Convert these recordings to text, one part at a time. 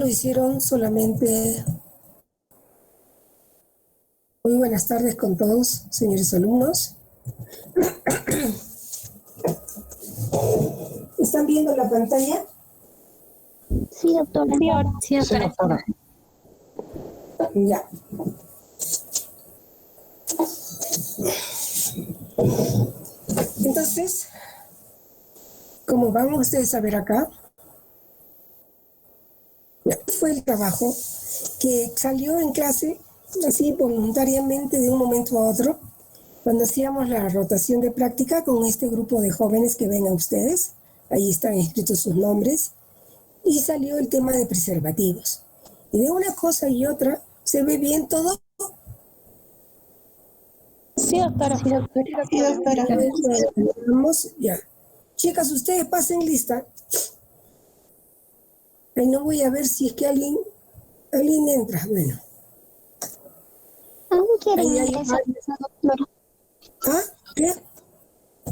Lo hicieron solamente. Muy buenas tardes con todos, señores alumnos. ¿Están viendo la pantalla? Sí, doctora. Sí, doctora. Ya. Entonces, como van ustedes a ver acá, fue el trabajo que salió en clase así voluntariamente de un momento a otro, cuando hacíamos la rotación de práctica con este grupo de jóvenes que ven a ustedes. Ahí están escritos sus nombres. Y salió el tema de preservativos. Y de una cosa y otra, ¿se ve bien todo? Sí, doctora. Sí, doctora. Vamos, ya. Chicas, ustedes pasen lista. Ahí no voy a ver si es que alguien entra. Bueno. Aún quieren Ahí hay ingresar, doctora. ¿Ah? ¿Qué?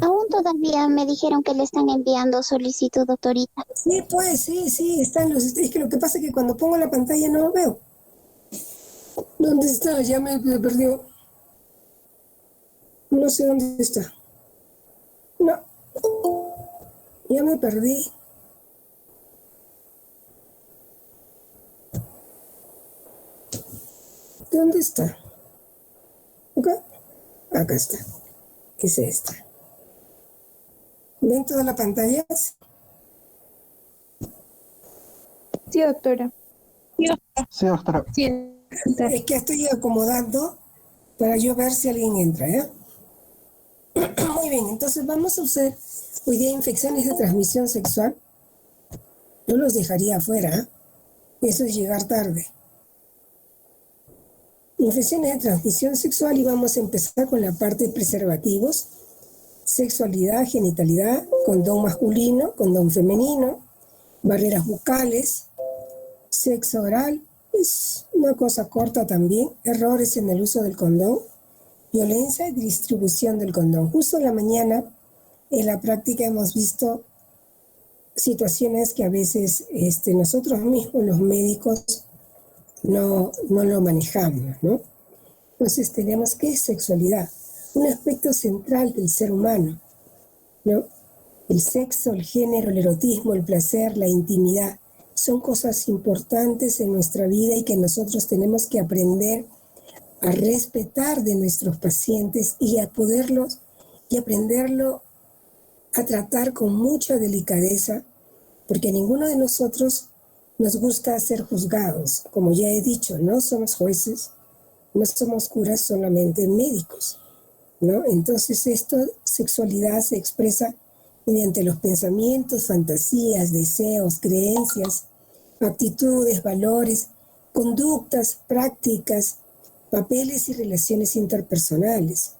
Aún todavía me dijeron que le están enviando solicitud, doctorita. Sí, pues, sí, están los... Es que lo que pasa es que cuando pongo la pantalla no lo veo. ¿Dónde está? Ya me perdió. No sé dónde está. No. Ya me perdí. ¿Dónde está? ¿Acá? Acá está. Es esta. ¿Ven toda la pantalla? Sí, doctora. Sí, doctora. Es que estoy acomodando para yo ver si alguien entra, ¿eh? Muy bien, entonces vamos a hacer hoy día infecciones de transmisión sexual. Yo los dejaría afuera, ¿eh? Eso es llegar tarde. Infecciones de transmisión sexual y vamos a empezar con la parte de preservativos, sexualidad, genitalidad, condón masculino, condón femenino, barreras bucales, sexo oral, es una cosa corta también, errores en el uso del condón, violencia y distribución del condón. Justo en la mañana, en la práctica hemos visto situaciones que a veces nosotros mismos, los médicos, no lo manejamos, ¿no? Entonces tenemos que es sexualidad, un aspecto central del ser humano, ¿no? El sexo, el género, el erotismo, el placer, la intimidad, son cosas importantes en nuestra vida y que nosotros tenemos que aprender a respetar de nuestros pacientes y a poderlos y aprenderlo a tratar con mucha delicadeza, porque a ninguno de nosotros nos gusta ser juzgados. Como ya he dicho, no somos jueces, no somos curas, solamente médicos, ¿no? Entonces sexualidad se expresa mediante los pensamientos, fantasías, deseos, creencias, actitudes, valores, conductas, prácticas, papeles y relaciones interpersonales.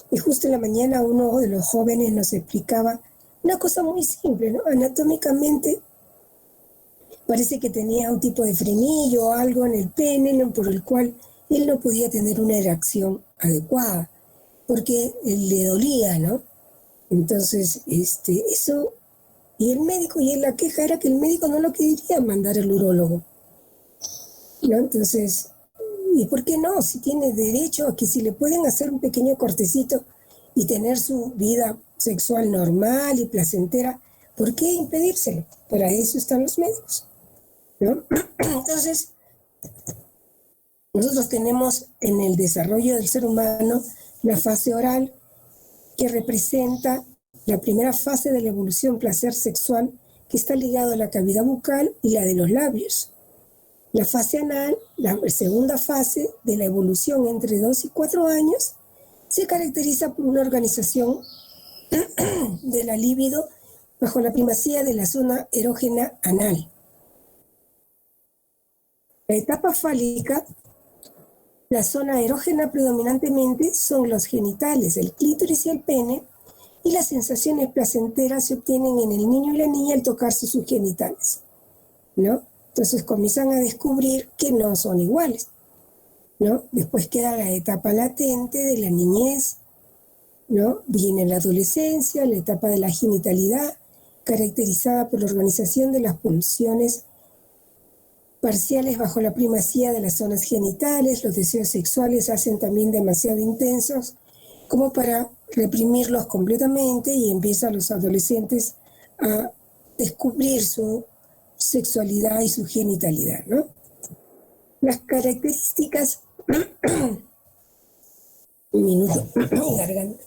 Y justo en la mañana uno de los jóvenes nos explicaba una cosa muy simple, ¿no? Anatómicamente parece que tenía un tipo de frenillo o algo en el pene, ¿no? Por el cual él no podía tener una erección adecuada, porque le dolía, ¿no? Entonces, eso, y el médico, y la queja era que el médico no lo quería mandar al urólogo, ¿no? Entonces, ¿y por qué no? Si tiene derecho a que si le pueden hacer un pequeño cortecito y tener su vida sexual normal y placentera, ¿por qué impedírselo? Para eso están los médicos, ¿no? Entonces, nosotros tenemos en el desarrollo del ser humano la fase oral, que representa la primera fase de la evolución placer sexual, que está ligado a la cavidad bucal y la de los labios. La fase anal, la segunda fase de la evolución entre 2 y 4 años, se caracteriza por una organización de la libido bajo la primacía de la zona erógena anal. La etapa fálica, la zona erógena predominantemente son los genitales, el clítoris y el pene, y las sensaciones placenteras se obtienen en el niño y la niña al tocarse sus genitales, ¿no? Entonces comienzan a descubrir que no son iguales, ¿no? Después queda la etapa latente de la niñez, ¿no? Viene la adolescencia, la etapa de la genitalidad, caracterizada por la organización de las pulsiones parciales bajo la primacía de las zonas genitales. Los deseos sexuales se hacen también demasiado intensos como para reprimirlos completamente, y empiezan los adolescentes a descubrir su sexualidad y su genitalidad, ¿no? Las características... Un minuto, mi garganta.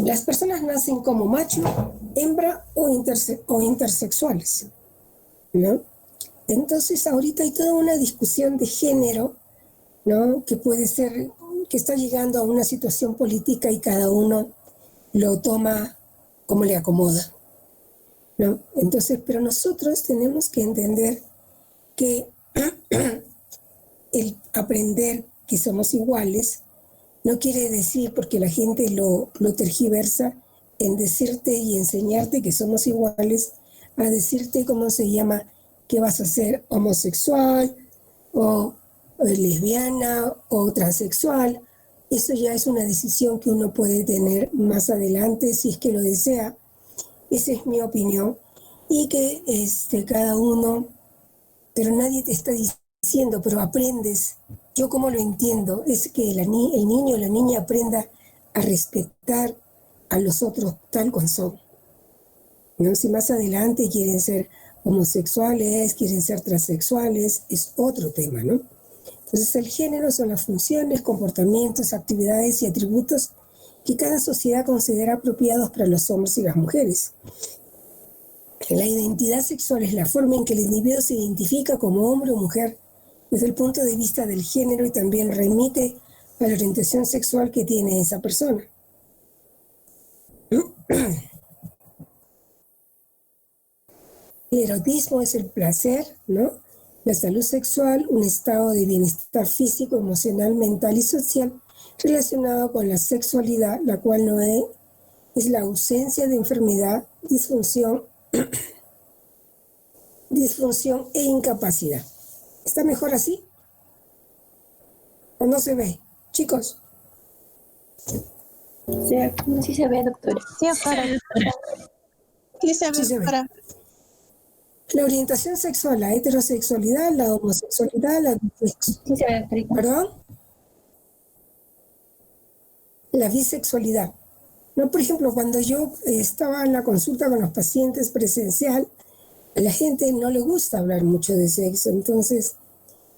Las personas nacen como macho, hembra o intersexuales, ¿no? Entonces ahorita hay toda una discusión de género, ¿no? Que puede ser, que está llegando a una situación política y cada uno lo toma como le acomoda, ¿no? Entonces, pero nosotros tenemos que entender que el aprender que somos iguales no quiere decir, porque la gente lo tergiversa, en decirte y enseñarte que somos iguales, a decirte cómo se llama, que vas a ser homosexual o lesbiana o transexual. Eso ya es una decisión que uno puede tener más adelante si es que lo desea. Esa es mi opinión. Y que cada uno, pero nadie te está diciendo, pero aprendes. Yo como lo entiendo, es que el niño o la niña aprenda a respetar a los otros tal cual son, ¿no? Si más adelante quieren ser homosexuales, quieren ser transexuales, es otro tema, ¿no? Entonces el género son las funciones, comportamientos, actividades y atributos que cada sociedad considera apropiados para los hombres y las mujeres. La identidad sexual es la forma en que el individuo se identifica como hombre o mujer desde el punto de vista del género, y también remite a la orientación sexual que tiene esa persona. El erotismo es el placer, ¿no? La salud sexual, un estado de bienestar físico, emocional, mental y social relacionado con la sexualidad, la cual no es la ausencia de enfermedad, disfunción e incapacidad. ¿Está mejor así? ¿O no se ve? Chicos. Sí se ve, doctora. Sí, doctora. Sí se ve, Sí se ve. doctora. La orientación sexual, la heterosexualidad, la homosexualidad, la bisexualidad. Sí se ve, doctorita. ¿Perdón? La bisexualidad. No, por ejemplo, cuando yo estaba en la consulta con los pacientes presencial, a la gente no le gusta hablar mucho de sexo. Entonces,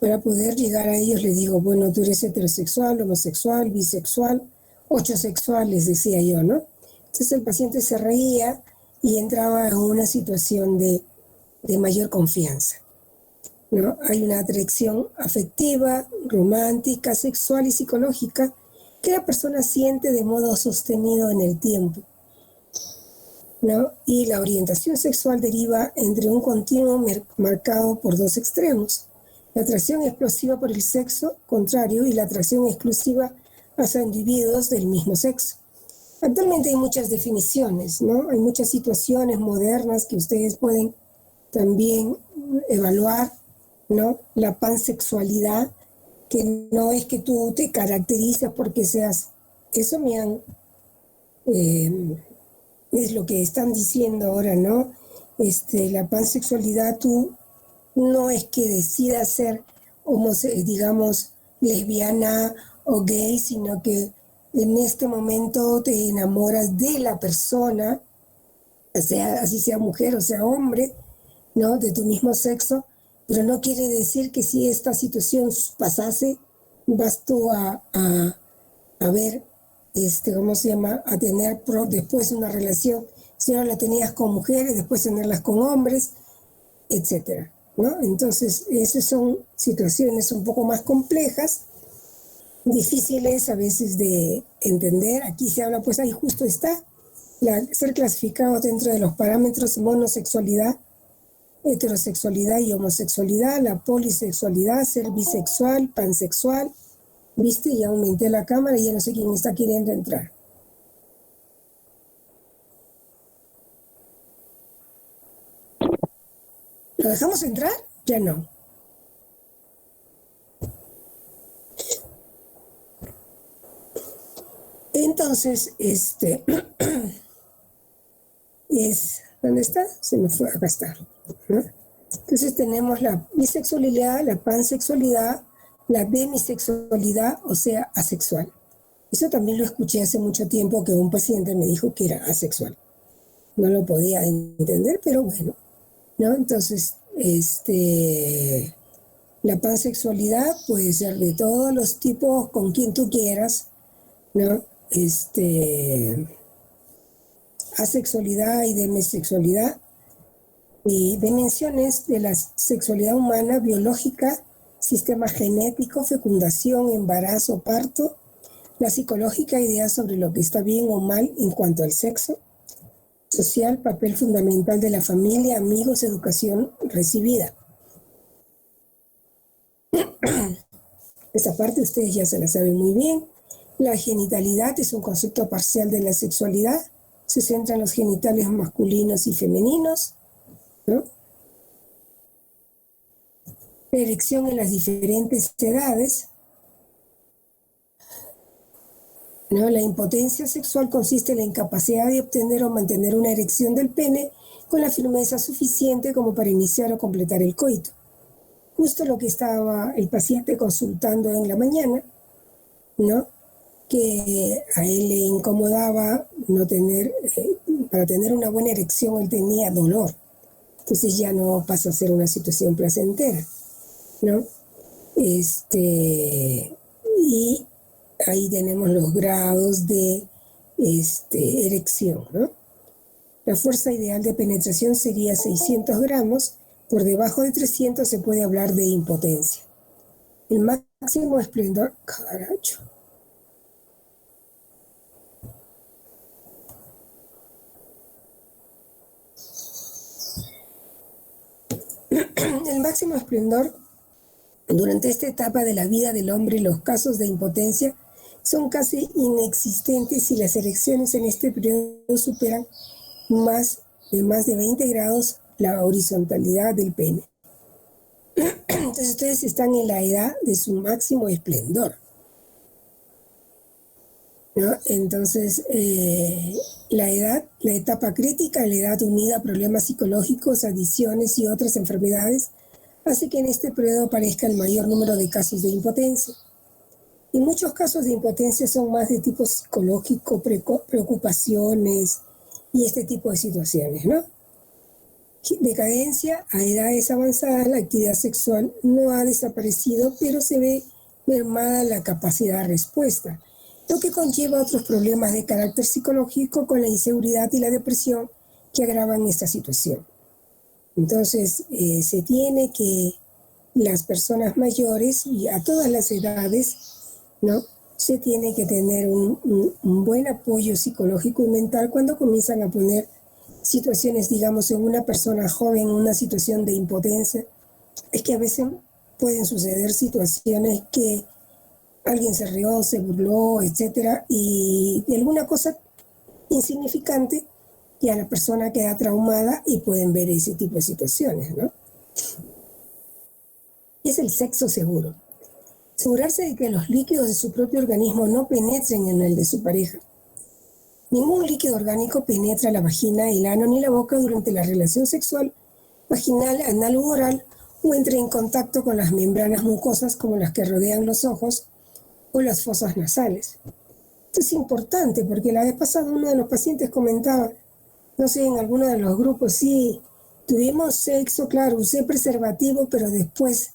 para poder llegar a ellos, les digo, bueno, tú eres heterosexual, homosexual, bisexual, 8 sexuales, decía yo, ¿no? Entonces el paciente se reía y entraba en una situación de mayor confianza, ¿no? Hay una atracción afectiva, romántica, sexual y psicológica que la persona siente de modo sostenido en el tiempo, ¿no? Y la orientación sexual deriva entre un continuo marcado por dos extremos: la atracción explosiva por el sexo contrario y la atracción exclusiva hacia individuos del mismo sexo. Actualmente hay muchas definiciones, ¿no? Hay muchas situaciones modernas que ustedes pueden también evaluar, ¿no? La pansexualidad, que no es que tú te caracterizas porque seas, eso es lo que están diciendo ahora, ¿no? La pansexualidad, tú no es que decidas ser, digamos, lesbiana o gay, sino que en este momento te enamoras de la persona, así sea mujer o sea hombre, ¿no? De tu mismo sexo, pero no quiere decir que si esta situación pasase, vas tú a ver, ¿cómo se llama? A tener después una relación, si ahora la tenías con mujeres, después tenerlas con hombres, etcétera, ¿no? Entonces, esas son situaciones un poco más complejas, difíciles a veces de entender. Aquí se habla, pues ahí justo está, ser clasificado dentro de los parámetros monosexualidad, heterosexualidad y homosexualidad, la polisexualidad, ser bisexual, pansexual. ¿Viste? Ya aumenté la cámara y ya no sé quién está queriendo entrar. ¿Lo dejamos entrar? Ya no. Entonces, ¿dónde está? Se me fue, acá está, ¿no? Entonces tenemos la bisexualidad, la pansexualidad, la demisexualidad, o sea, asexual. Eso también lo escuché hace mucho tiempo, que un paciente me dijo que era asexual. No lo podía entender, pero bueno, ¿no? Entonces, la pansexualidad puede ser de todos los tipos, con quien tú quieras, ¿no? Asexualidad y demisexualidad, y dimensiones de la sexualidad humana: biológica, sistema genético, fecundación, embarazo, parto; la psicológica, idea sobre lo que está bien o mal en cuanto al sexo; social, papel fundamental de la familia, amigos, educación recibida. Esta parte ustedes ya se la saben muy bien. La genitalidad es un concepto parcial de la sexualidad. Se centra en los genitales masculinos y femeninos, ¿no? La erección en las diferentes edades, ¿no? La impotencia sexual consiste en la incapacidad de obtener o mantener una erección del pene con la firmeza suficiente como para iniciar o completar el coito. Justo lo que estaba el paciente consultando en la mañana, ¿no? Que a él le incomodaba no tener, para tener una buena erección él tenía dolor. Entonces ya no pasa a ser una situación placentera, ¿no? Y ahí tenemos los grados de erección, ¿no? La fuerza ideal de penetración sería 600 gramos. Por debajo de 300 se puede hablar de impotencia. El máximo esplendor... Caracho. El máximo esplendor durante esta etapa de la vida del hombre, los casos de impotencia son casi inexistentes y las erecciones en este periodo superan más de 20 grados la horizontalidad del pene. Entonces ustedes están en la edad de su máximo esplendor, ¿no? Entonces, la etapa crítica, la edad unida a problemas psicológicos, adicciones y otras enfermedades, hace que en este periodo aparezca el mayor número de casos de impotencia. Y muchos casos de impotencia son más de tipo psicológico, preocupaciones y este tipo de situaciones, ¿no? Decadencia: a edades avanzadas la actividad sexual no ha desaparecido, pero se ve mermada la capacidad de respuesta, lo que conlleva otros problemas de carácter psicológico, con la inseguridad y la depresión que agravan esta situación. Entonces, se tiene que las personas mayores, y a todas las edades, ¿no?, se tiene que tener un buen apoyo psicológico y mental cuando comienzan a poner situaciones, digamos, en una persona joven, una situación de impotencia. Es que a veces pueden suceder situaciones que alguien se rió, se burló, etcétera, y de alguna cosa insignificante, y a la persona queda traumada y pueden ver ese tipo de situaciones, ¿no? Es el sexo seguro. Asegurarse de que los líquidos de su propio organismo no penetren en el de su pareja. Ningún líquido orgánico penetra la vagina, el ano ni la boca durante la relación sexual vaginal, anal u oral, o entre en contacto con las membranas mucosas como las que rodean los ojos o las fosas nasales. Esto es importante porque la vez pasada uno de los pacientes comentaba, no sé, en alguno de los grupos: sí, tuvimos sexo, claro, usé preservativo, pero después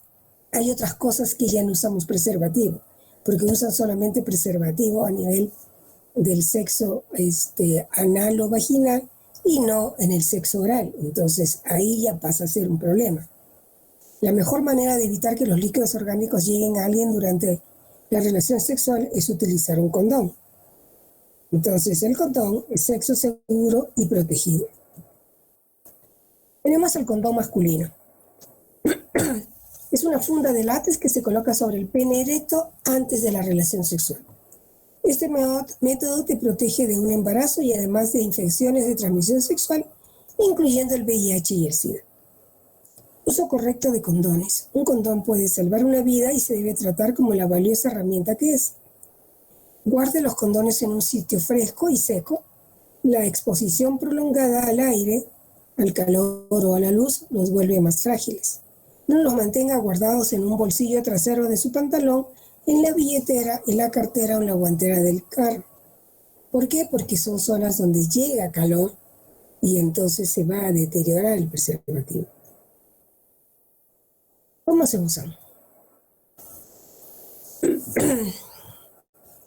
hay otras cosas que ya no usamos preservativo, porque usan solamente preservativo a nivel del sexo anal o vaginal y no en el sexo oral. Entonces ahí ya pasa a ser un problema. La mejor manera de evitar que los líquidos orgánicos lleguen a alguien durante la relación sexual es utilizar un condón. Entonces el condón es sexo seguro y protegido. Tenemos el condón masculino. Es una funda de látex que se coloca sobre el pene erecto antes de la relación sexual. Este método te protege de un embarazo y además de infecciones de transmisión sexual, incluyendo el VIH y el SIDA. Uso correcto de condones. Un condón puede salvar una vida y se debe tratar como la valiosa herramienta que es. Guarde los condones en un sitio fresco y seco. La exposición prolongada al aire, al calor o a la luz los vuelve más frágiles. No los mantenga guardados en un bolsillo trasero de su pantalón, en la billetera, en la cartera o en la guantera del carro. ¿Por qué? Porque son zonas donde llega calor y entonces se va a deteriorar el preservativo. ¿Cómo se usan?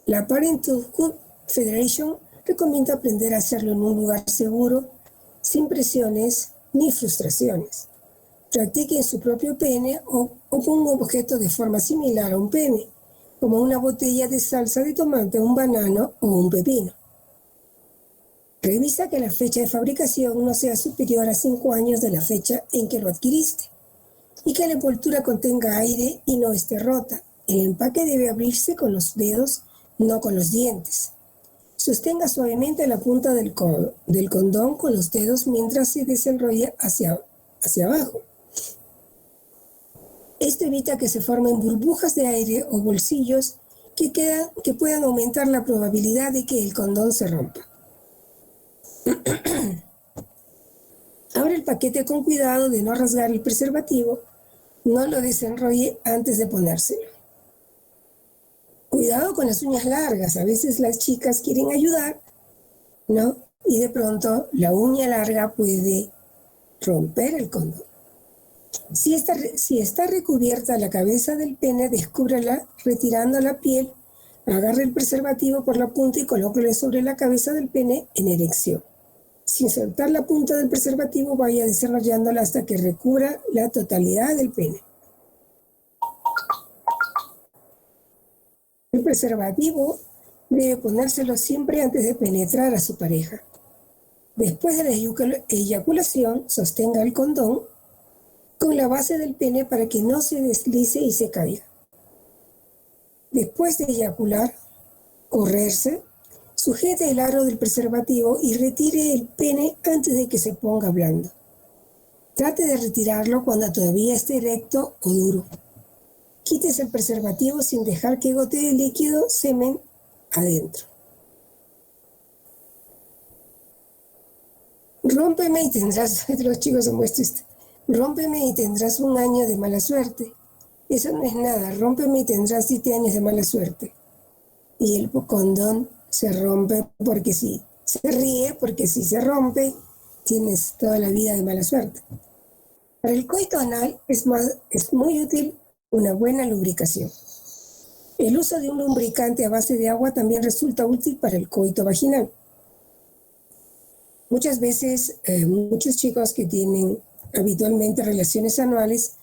La Parenthood Federation recomienda aprender a hacerlo en un lugar seguro, sin presiones ni frustraciones. Practique en su propio pene o con un objeto de forma similar a un pene, como una botella de salsa de tomate, un banano o un pepino. Revisa que la fecha de fabricación no sea superior a 5 años de la fecha en que lo adquiriste y que la envoltura contenga aire y no esté rota. El empaque debe abrirse con los dedos, no con los dientes. Sostenga suavemente la punta del condón con los dedos mientras se desenrolla hacia abajo. Esto evita que se formen burbujas de aire o bolsillos que puedan aumentar la probabilidad de que el condón se rompa. Abre el paquete con cuidado de no rasgar el preservativo. No lo desenrolle antes de ponérselo. Cuidado con las uñas largas. A veces las chicas quieren ayudar, ¿no? Y de pronto la uña larga puede romper el condón. Si está recubierta la cabeza del pene, descúbrala retirando la piel. Agarre el preservativo por la punta y colóquelo sobre la cabeza del pene en erección. Sin soltar la punta del preservativo, vaya desarrollándola hasta que recubra la totalidad del pene. El preservativo debe ponérselo siempre antes de penetrar a su pareja. Después de la eyaculación, sostenga el condón con la base del pene para que no se deslice y se caiga. Después de eyacular, correrse, sujete el aro del preservativo y retire el pene antes de que se ponga blando. Trate de retirarlo cuando todavía esté erecto o duro. Quítese el preservativo sin dejar que gotee líquido semen adentro. Rómpeme y tendrás, los chicos son muy tristes. Rómpeme y tendrás un año de mala suerte. Eso no es nada, rómpeme y tendrás 7 años de mala suerte. Y el condón se rompe porque sí. Se ríe porque si se rompe, tienes toda la vida de mala suerte. Para el coito anal es muy útil una buena lubricación. El uso de un lubricante a base de agua también resulta útil para el coito vaginal. Muchas veces, muchos chicos que tienen habitualmente relaciones anales,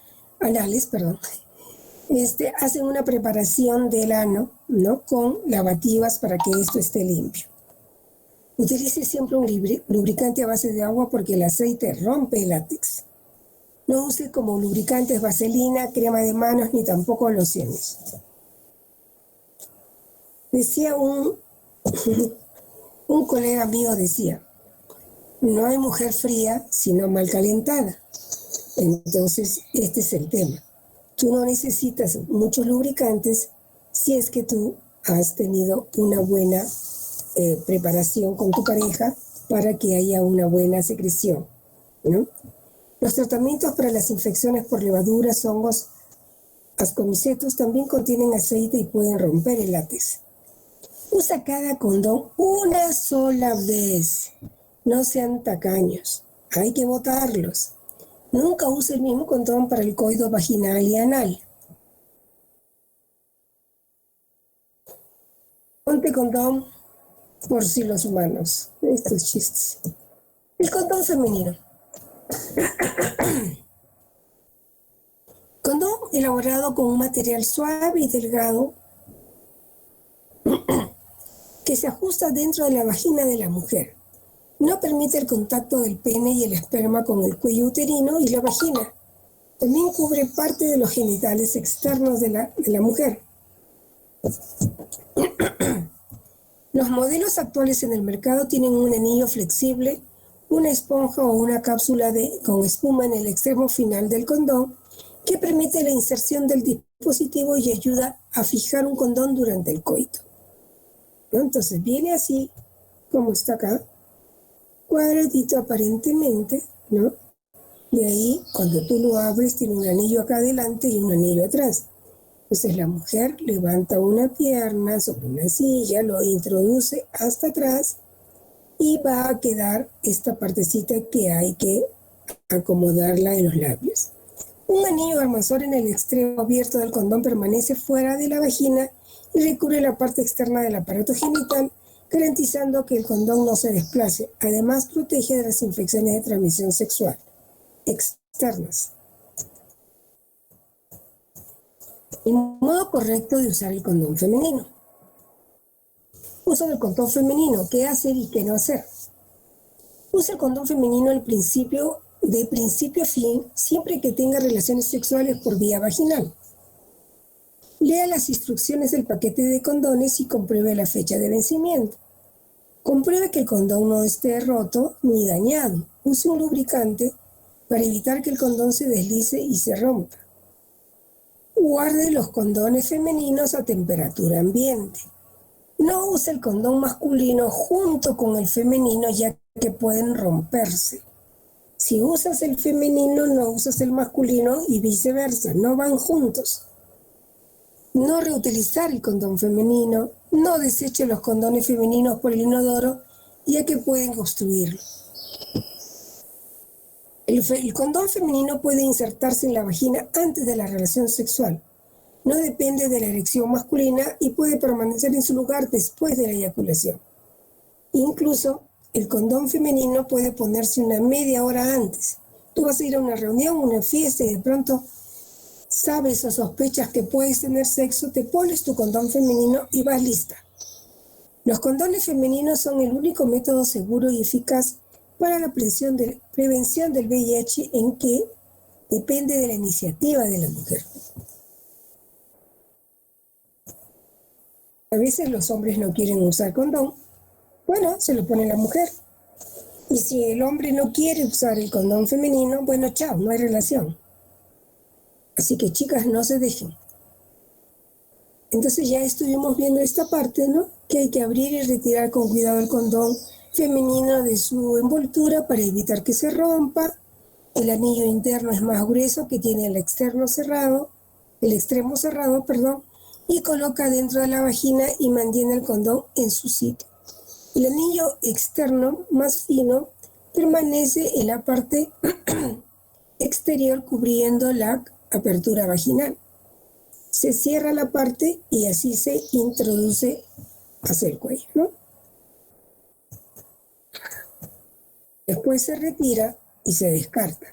hacen una preparación del ano, ¿no? Con lavativas para que esto esté limpio. Utilice siempre un lubricante a base de agua porque el aceite rompe el látex. No use como lubricantes vaselina, crema de manos ni tampoco lociones. Decía un colega mío, decía, no hay mujer fría sino mal calentada. Entonces, este es el tema. Tú no necesitas muchos lubricantes si es que tú has tenido una buena preparación con tu pareja para que haya una buena secreción, ¿no? Los tratamientos para las infecciones por levaduras, hongos, ascomicetos también contienen aceite y pueden romper el látex. Usa cada condón una sola vez. No sean tacaños. Hay que botarlos. Nunca use el mismo condón para el coito vaginal y anal. Ponte condón por si los humanos. Estos chistes. El condón femenino. Condón elaborado con un material suave y delgado que se ajusta dentro de la vagina de la mujer. No permite el contacto del pene y el esperma con el cuello uterino y la vagina. También cubre parte de los genitales externos de la mujer. Los modelos actuales en el mercado tienen un anillo flexible, una esponja o una cápsula con espuma en el extremo final del condón que permite la inserción del dispositivo y ayuda a fijar un condón durante el coito. ¿no? Entonces viene así, como está acá, cuadradito aparentemente, ¿no? De ahí, cuando tú lo abres, tiene un anillo acá adelante y un anillo atrás. Entonces la mujer levanta una pierna sobre una silla, lo introduce hasta atrás y va a quedar esta partecita que hay que acomodarla en los labios. Un anillo armazor en el extremo abierto del condón permanece fuera de la vagina y recubre la parte externa del aparato genital, garantizando que el condón no se desplace. Además, protege de las infecciones de transmisión sexual externas. El modo correcto de usar el condón femenino. Uso del condón femenino, qué hacer y qué no hacer. Usa el condón femenino de principio a fin, siempre que tenga relaciones sexuales por vía vaginal. Lea las instrucciones del paquete de condones y compruebe la fecha de vencimiento. Compruebe que el condón no esté roto ni dañado. Use un lubricante para evitar que el condón se deslice y se rompa. Guarde los condones femeninos a temperatura ambiente. No use el condón masculino junto con el femenino, ya que pueden romperse. Si usas el femenino, no usas el masculino y viceversa, no van juntos. No reutilizar el condón femenino, no deseche los condones femeninos por el inodoro, ya que pueden obstruirlo. El condón femenino puede insertarse en la vagina antes de la relación sexual. No depende de la erección masculina y puede permanecer en su lugar después de la eyaculación. Incluso, el condón femenino puede ponerse una media hora antes. Tú vas a ir a una reunión, una fiesta y de pronto sabes o sospechas que puedes tener sexo, te pones tu condón femenino y vas lista. Los condones femeninos son el único método seguro y eficaz para la prevención del VIH, en que depende de la iniciativa de la mujer. A veces los hombres no quieren usar condón. Bueno, se lo pone la mujer. Y si el hombre no quiere usar el condón femenino, bueno, chao, no hay relación. Así que chicas, no se dejen. Entonces ya estuvimos viendo esta parte, ¿no? Que hay que abrir y retirar con cuidado el condón femenino de su envoltura para evitar que se rompa. El anillo interno es más grueso, que tiene el extremo cerrado, y coloca dentro de la vagina y mantiene el condón en su sitio. El anillo externo, más fino, permanece en la parte exterior cubriendo la apertura vaginal. Se cierra la parte y así se introduce hacia el cuello, ¿no? Después se retira y se descarta.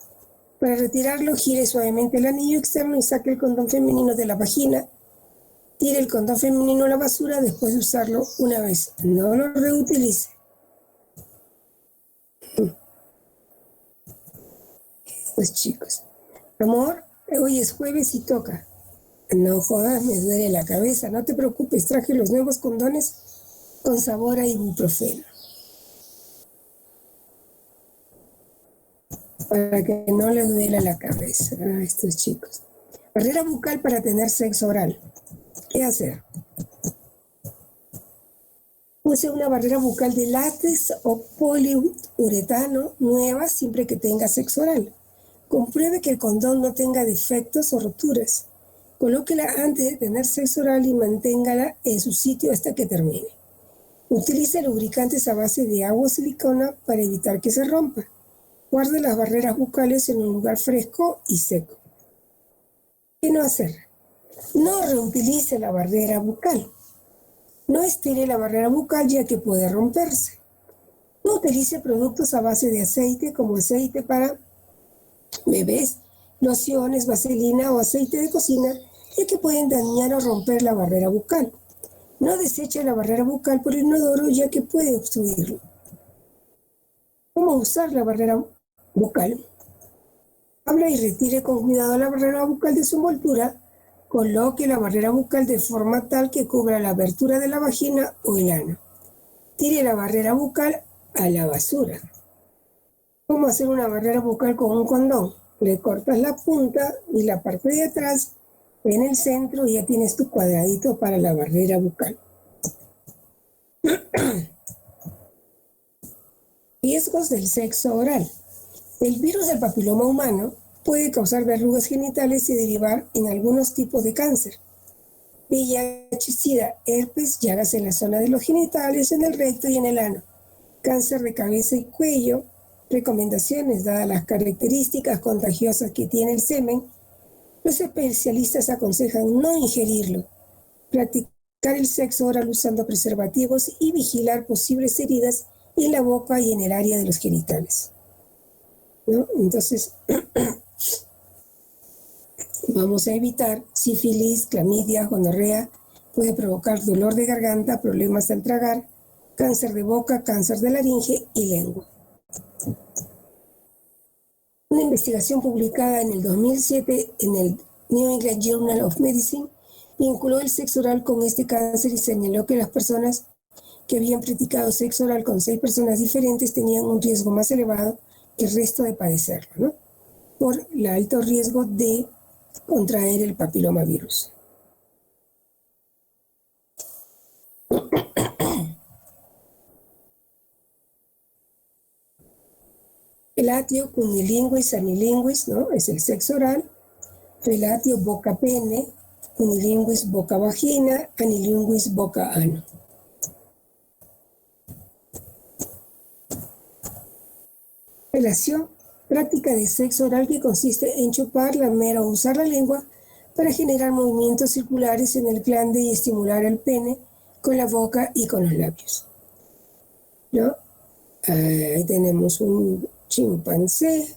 Para retirarlo, gire suavemente el anillo externo y saque el condón femenino de la vagina. Tire el condón femenino a la basura después de usarlo una vez. No lo reutilice. Pues chicos, amor, hoy es jueves y toca. No jodas, me duele la cabeza. No te preocupes, traje los nuevos condones con sabor a ibuprofeno. Para que no le duela la cabeza a estos chicos. Barrera bucal para tener sexo oral. ¿Qué hacer? Use una barrera bucal de látex o poliuretano nueva siempre que tenga sexo oral. Compruebe que el condón no tenga defectos o roturas. Colóquela antes de tener sexo oral y manténgala en su sitio hasta que termine. Utilice lubricantes a base de agua o silicona para evitar que se rompa. Guarde las barreras bucales en un lugar fresco y seco. ¿Qué no hacer? No reutilice la barrera bucal. No estire la barrera bucal, ya que puede romperse. No utilice productos a base de aceite, como aceite para bebés, lociones, vaselina o aceite de cocina, ya que pueden dañar o romper la barrera bucal. No deseche la barrera bucal por el inodoro, ya que puede obstruirlo. ¿Cómo usar la barrera bucal? Abra y retire con cuidado la barrera bucal de su envoltura. Coloque la barrera bucal de forma tal que cubra la abertura de la vagina o el ano. Tire la barrera bucal a la basura. ¿Cómo hacer una barrera bucal con un condón? Le cortas la punta y la parte de atrás en el centro y ya tienes tu cuadradito para la barrera bucal. Riesgos del sexo oral. El virus del papiloma humano puede causar verrugas genitales y derivar en algunos tipos de cáncer. VIH, SIDA, herpes, llagas en la zona de los genitales, en el recto y en el ano. Cáncer de cabeza y cuello. Recomendaciones: dadas las características contagiosas que tiene el semen, los especialistas aconsejan no ingerirlo, practicar el sexo oral usando preservativos y vigilar posibles heridas en la boca y en el área de los genitales, ¿no? Entonces, vamos a evitar sífilis, clamidia, gonorrea. Puede provocar dolor de garganta, problemas al tragar, cáncer de boca, cáncer de laringe y lengua. Una investigación publicada en el 2007 en el New England Journal of Medicine vinculó el sexo oral con este cáncer y señaló que las personas que habían practicado sexo oral con 6 personas diferentes tenían un riesgo más elevado que el resto de padecerlo, ¿no? Por el alto riesgo de contraer el papilomavirus. Felatio, cunilinguis, anilinguis, ¿no? Es el sexo oral. Felatio, boca-pene, cunilinguis, boca-vagina, anilinguis, boca-ano. Felación, práctica de sexo oral que consiste en chupar, lamer o usar la lengua para generar movimientos circulares en el glande y estimular el pene con la boca y con los labios, ¿no? Ahí tenemos un chimpancé.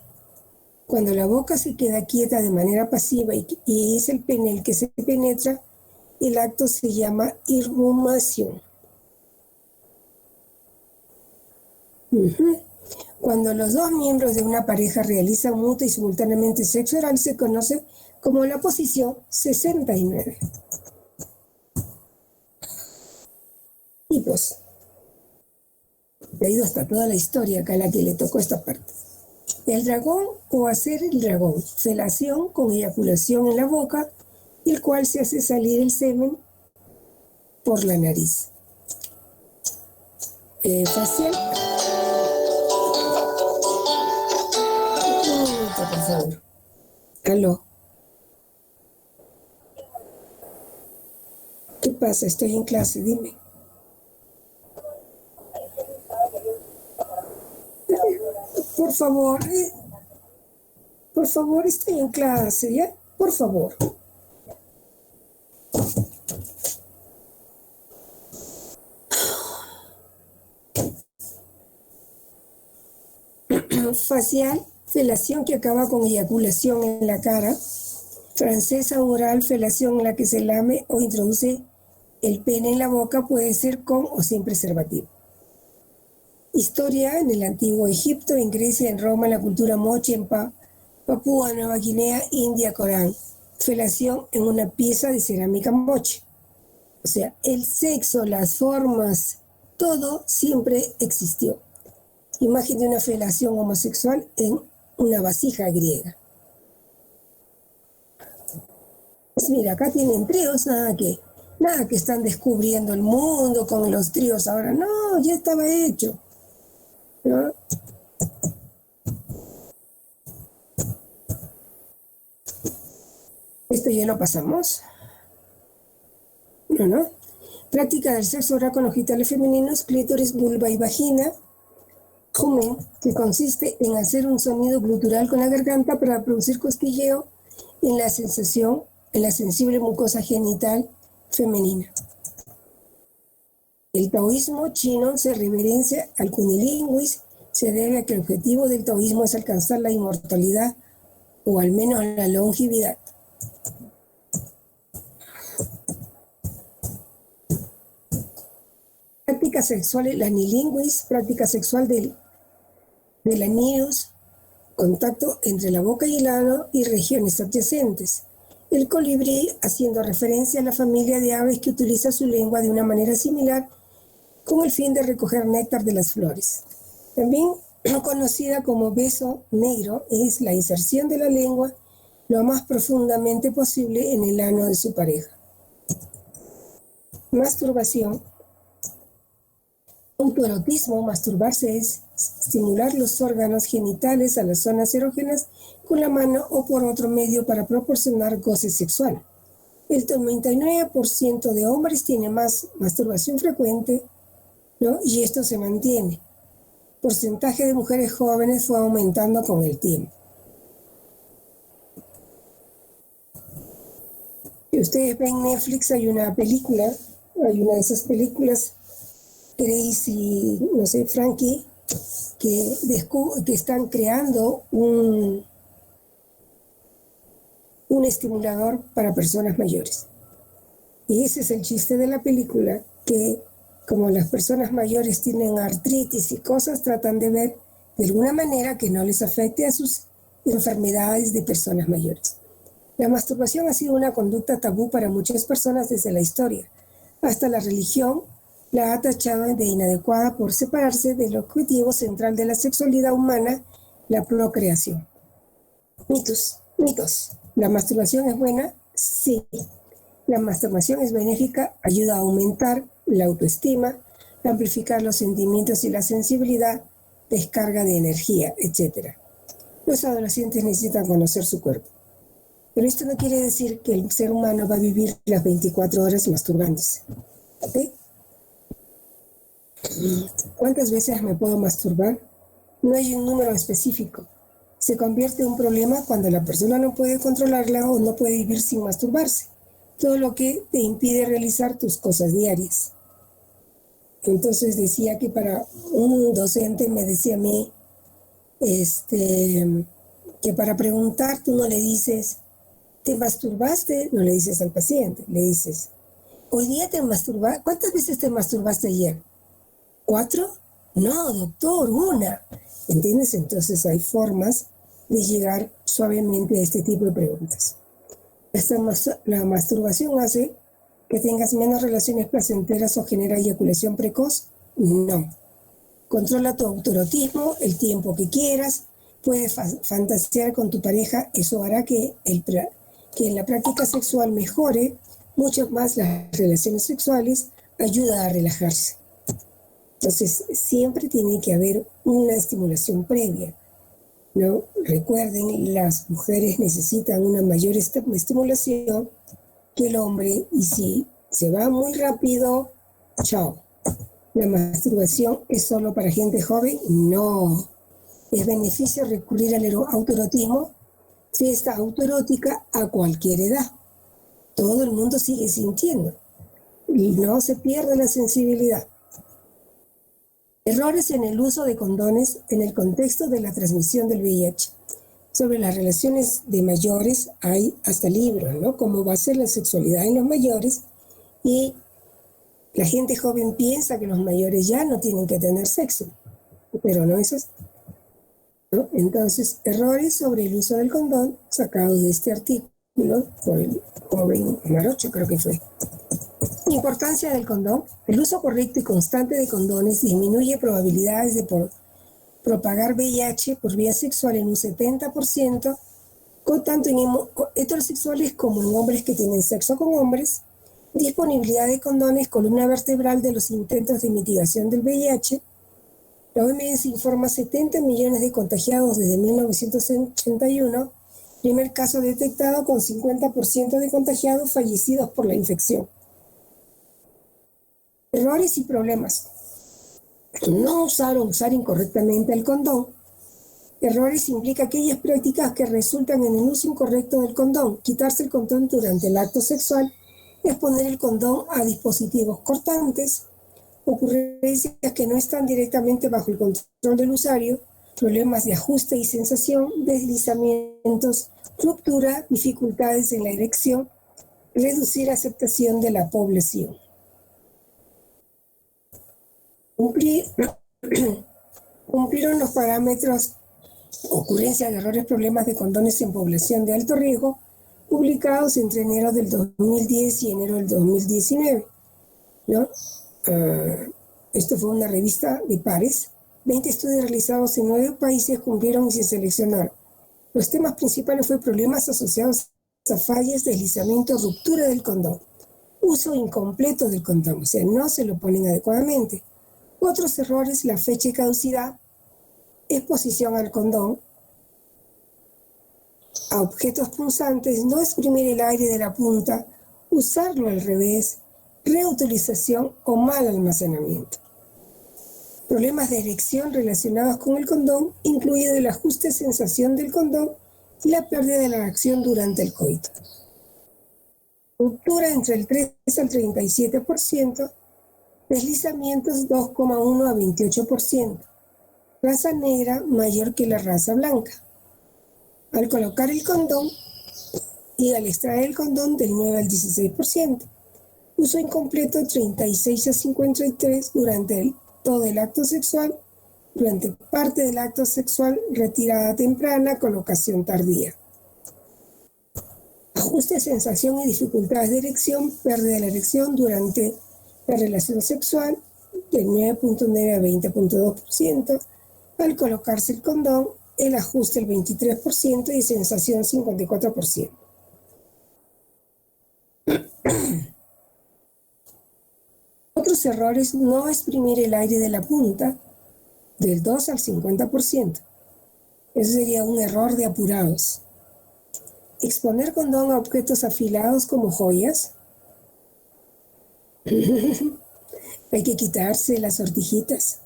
Cuando la boca se queda quieta de manera pasiva y es el pene el que se penetra, el acto se llama irrumación. Cuando los dos miembros de una pareja realizan mutua y simultáneamente sexo oral, se conoce como la posición 69. Y pues, he ido hasta toda la historia acá a la que le tocó esta parte. El dragón o hacer el dragón, felación con eyaculación en la boca, el cual se hace salir el semen por la nariz. Facial. Un minuto, por favor. Aló. ¿Qué pasa? Estoy en clase, dime. Por favor, estoy en clase, ¿ya? Por favor. Facial, felación que acaba con eyaculación en la cara. Francesa, oral, felación en la que se lame o introduce el pene en la boca, puede ser con o sin preservativo. Historia: en el antiguo Egipto, en Grecia, en Roma, en la cultura moche, en Papúa Nueva Guinea, India, Corán. Felación en una pieza de cerámica moche. O sea, el sexo, las formas, todo siempre existió. Imagen de una felación homosexual en una vasija griega. Pues mira, acá tienen tríos, nada que están descubriendo el mundo con los tríos ahora. No, ya estaba hecho, ¿no? Esto ya lo pasamos. No. Práctica del sexo oral con los genitales femeninos, clítoris, vulva y vagina. Humen, que consiste en hacer un sonido glutural con la garganta para producir cosquilleo en la sensible mucosa genital femenina. El taoísmo chino se reverencia al cunilinguis, se debe a que el objetivo del taoísmo es alcanzar la inmortalidad o al menos la longevidad. Prácticas sexuales, la anilinguis, práctica sexual del anilus, contacto entre la boca y el ano y regiones adyacentes. El colibrí, haciendo referencia a la familia de aves que utiliza su lengua de una manera similar con el fin de recoger néctar de las flores. También conocida como beso negro, es la inserción de la lengua lo más profundamente posible en el ano de su pareja. Masturbación. autoerotismo, masturbarse es estimular los órganos genitales a las zonas erógenas con la mano o por otro medio para proporcionar goce sexual. El 99% de hombres tiene más masturbación frecuente, ¿no? Y esto se mantiene. El porcentaje de mujeres jóvenes fue aumentando con el tiempo. Si ustedes ven Netflix, hay una de esas películas, Grace y, no sé, Frankie, que están creando un estimulador para personas mayores. Y ese es el chiste de la película, que como las personas mayores tienen artritis y cosas, tratan de ver de alguna manera que no les afecte a sus enfermedades de personas mayores. La masturbación ha sido una conducta tabú para muchas personas desde la historia. Hasta la religión la ha tachado de inadecuada por separarse del objetivo central de la sexualidad humana, la procreación. Mitos. ¿La masturbación es buena? Sí. La masturbación es benéfica, ayuda a aumentar la autoestima, amplificar los sentimientos y la sensibilidad, descarga de energía, etc. Los adolescentes necesitan conocer su cuerpo. Pero esto no quiere decir que el ser humano va a vivir las 24 horas masturbándose. ¿Okay? ¿Cuántas veces me puedo masturbar? No hay un número específico. Se convierte en un problema cuando la persona no puede controlarla o no puede vivir sin masturbarse. Todo lo que te impide realizar tus cosas diarias. Entonces decía que para un docente me decía a mí que para preguntar tú no le dices, ¿te masturbaste? No le dices al paciente, le dices, ¿hoy día te masturbaste? ¿Cuántas veces te masturbaste ayer? ¿4? No, doctor, 1. ¿Entiendes? Entonces hay formas de llegar suavemente a este tipo de preguntas. La masturbación hace que tengas menos relaciones placenteras o genera eyaculación precoz. No. Controla tu autoerotismo, el tiempo que quieras, puedes fantasear con tu pareja, eso hará que en la práctica sexual mejore mucho más las relaciones sexuales, ayuda a relajarse. Entonces, siempre tiene que haber una estimulación previa, ¿no? Recuerden, las mujeres necesitan una mayor estimulación que el hombre, y si se va muy rápido, chao. ¿La masturbación es solo para gente joven? No. Es beneficio recurrir al autoerotismo, fiesta autoerótica a cualquier edad. Todo el mundo sigue sintiendo y no se pierde la sensibilidad. Errores en el uso de condones en el contexto de la transmisión del VIH. Sobre las relaciones de mayores hay hasta libros, ¿no? Cómo va a ser la sexualidad en los mayores, y la gente joven piensa que los mayores ya no tienen que tener sexo, pero no es así, ¿no? Entonces, errores sobre el uso del condón sacados de este artículo por el joven Marocho, creo que fue. Importancia del condón. El uso correcto y constante de condones disminuye probabilidades de propagar VIH por vía sexual en un 70%, tanto en heterosexuales como en hombres que tienen sexo con hombres. Disponibilidad de condones, columna vertebral de los intentos de mitigación del VIH. La OMS informa 70 millones de contagiados desde 1981, primer caso detectado con 50% de contagiados fallecidos por la infección. Errores y problemas. No usar o usar incorrectamente el condón. Errores implica aquellas prácticas que resultan en el uso incorrecto del condón. Quitarse el condón durante el acto sexual, exponer el condón a dispositivos cortantes, ocurrencias que no están directamente bajo el control del usuario, problemas de ajuste y sensación, deslizamientos, ruptura, dificultades en la erección, reducir aceptación de la población. Cumplieron los parámetros, ocurrencia de errores, problemas de condones en población de alto riesgo, publicados entre enero del 2010 y enero del 2019, ¿no? Esto fue una revista de pares. 20 estudios realizados en 9 países cumplieron y se seleccionaron. Los temas principales fueron problemas asociados a fallas, deslizamiento, ruptura del condón, uso incompleto del condón, o sea, no se lo ponen adecuadamente, Otros errores: la fecha de caducidad, exposición al condón, a objetos punzantes, no exprimir el aire de la punta, usarlo al revés, reutilización o mal almacenamiento. Problemas de erección relacionados con el condón, incluido el ajuste de sensación del condón y la pérdida de la erección durante el coito. Ruptura entre el 3 al 37%, deslizamientos 2,1 a 28%, raza negra mayor que la raza blanca. Al colocar el condón y al extraer el condón del 9 al 16%, uso incompleto 36 a 53 durante todo el acto sexual, durante parte del acto sexual, retirada temprana, colocación tardía. Ajuste de sensación y dificultades de erección, pérdida de la erección durante la relación sexual del 9,9 a 20,2%, al colocarse el condón, el ajuste el 23% y sensación 54%. Otros errores: no exprimir el aire de la punta del 2 al 50%. Eso sería un error de apurados. Exponer condón a objetos afilados como joyas. Hay que quitarse las sortijitas.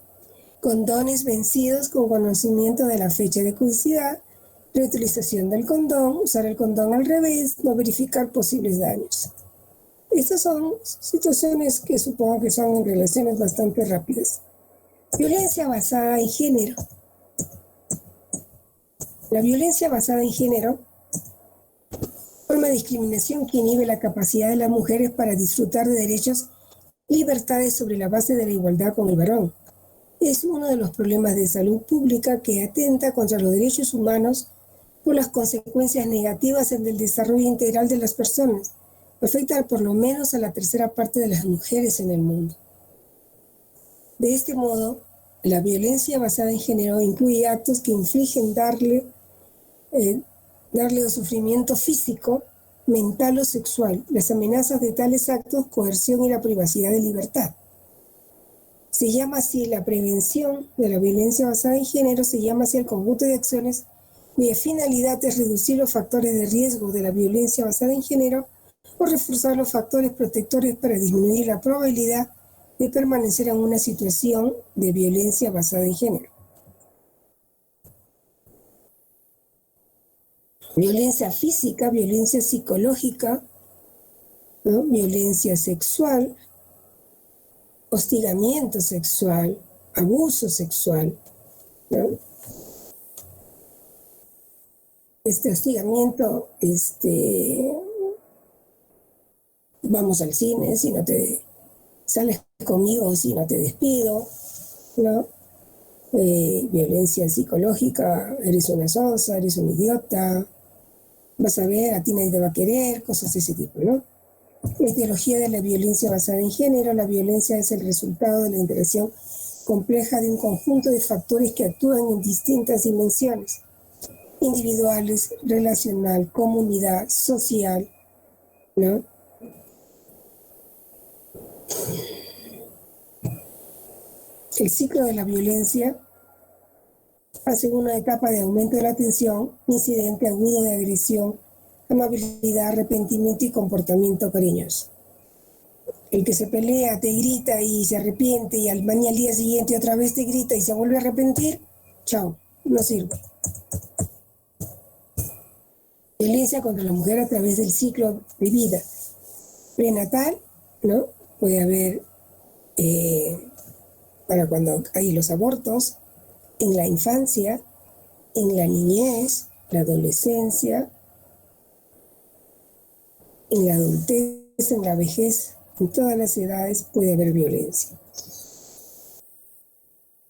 Condones vencidos con conocimiento de la fecha de caducidad, reutilización del condón, usar el condón al revés, no verificar posibles daños. Estas son situaciones que supongo que son en relaciones bastante rápidas. Violencia basada en género. La violencia basada en género, forma de discriminación que inhibe la capacidad de las mujeres para disfrutar de derechos, libertades sobre la base de la igualdad con el varón. Es uno de los problemas de salud pública que atenta contra los derechos humanos por las consecuencias negativas en el desarrollo integral de las personas. Afecta por lo menos a la tercera parte de las mujeres en el mundo. De este modo, la violencia basada en género incluye actos que infligen darle o sufrimiento físico, mental o sexual, las amenazas de tales actos, coerción y la privacidad de libertad. Se llama así la prevención de la violencia basada en género, se llama así el conjunto de acciones cuya finalidad es reducir los factores de riesgo de la violencia basada en género o reforzar los factores protectores para disminuir la probabilidad de permanecer en una situación de violencia basada en género. Violencia física, violencia psicológica, ¿no? Violencia sexual, hostigamiento sexual, abuso sexual, ¿no? Este hostigamiento, vamos al cine, si no te sales conmigo, si no te despido, ¿no? Violencia psicológica, eres una sonsa, eres un idiota, vas a ver, a ti nadie te va a querer, cosas de ese tipo, ¿no? Etiología de la violencia basada en género. La violencia es el resultado de la interacción compleja de un conjunto de factores que actúan en distintas dimensiones: individuales, relacional, comunidad, social, ¿no? El ciclo de la violencia hace una etapa de aumento de la tensión, incidente agudo de agresión, amabilidad, arrepentimiento y comportamiento cariñoso. El que se pelea, te grita y se arrepiente, y al día siguiente otra vez te grita y se vuelve a arrepentir, chao, no sirve. Violencia contra la mujer a través del ciclo de vida prenatal, ¿no? Puede haber para cuando hay los abortos, en la infancia, en la niñez, la adolescencia, en la adultez, en la vejez, en todas las edades puede haber violencia.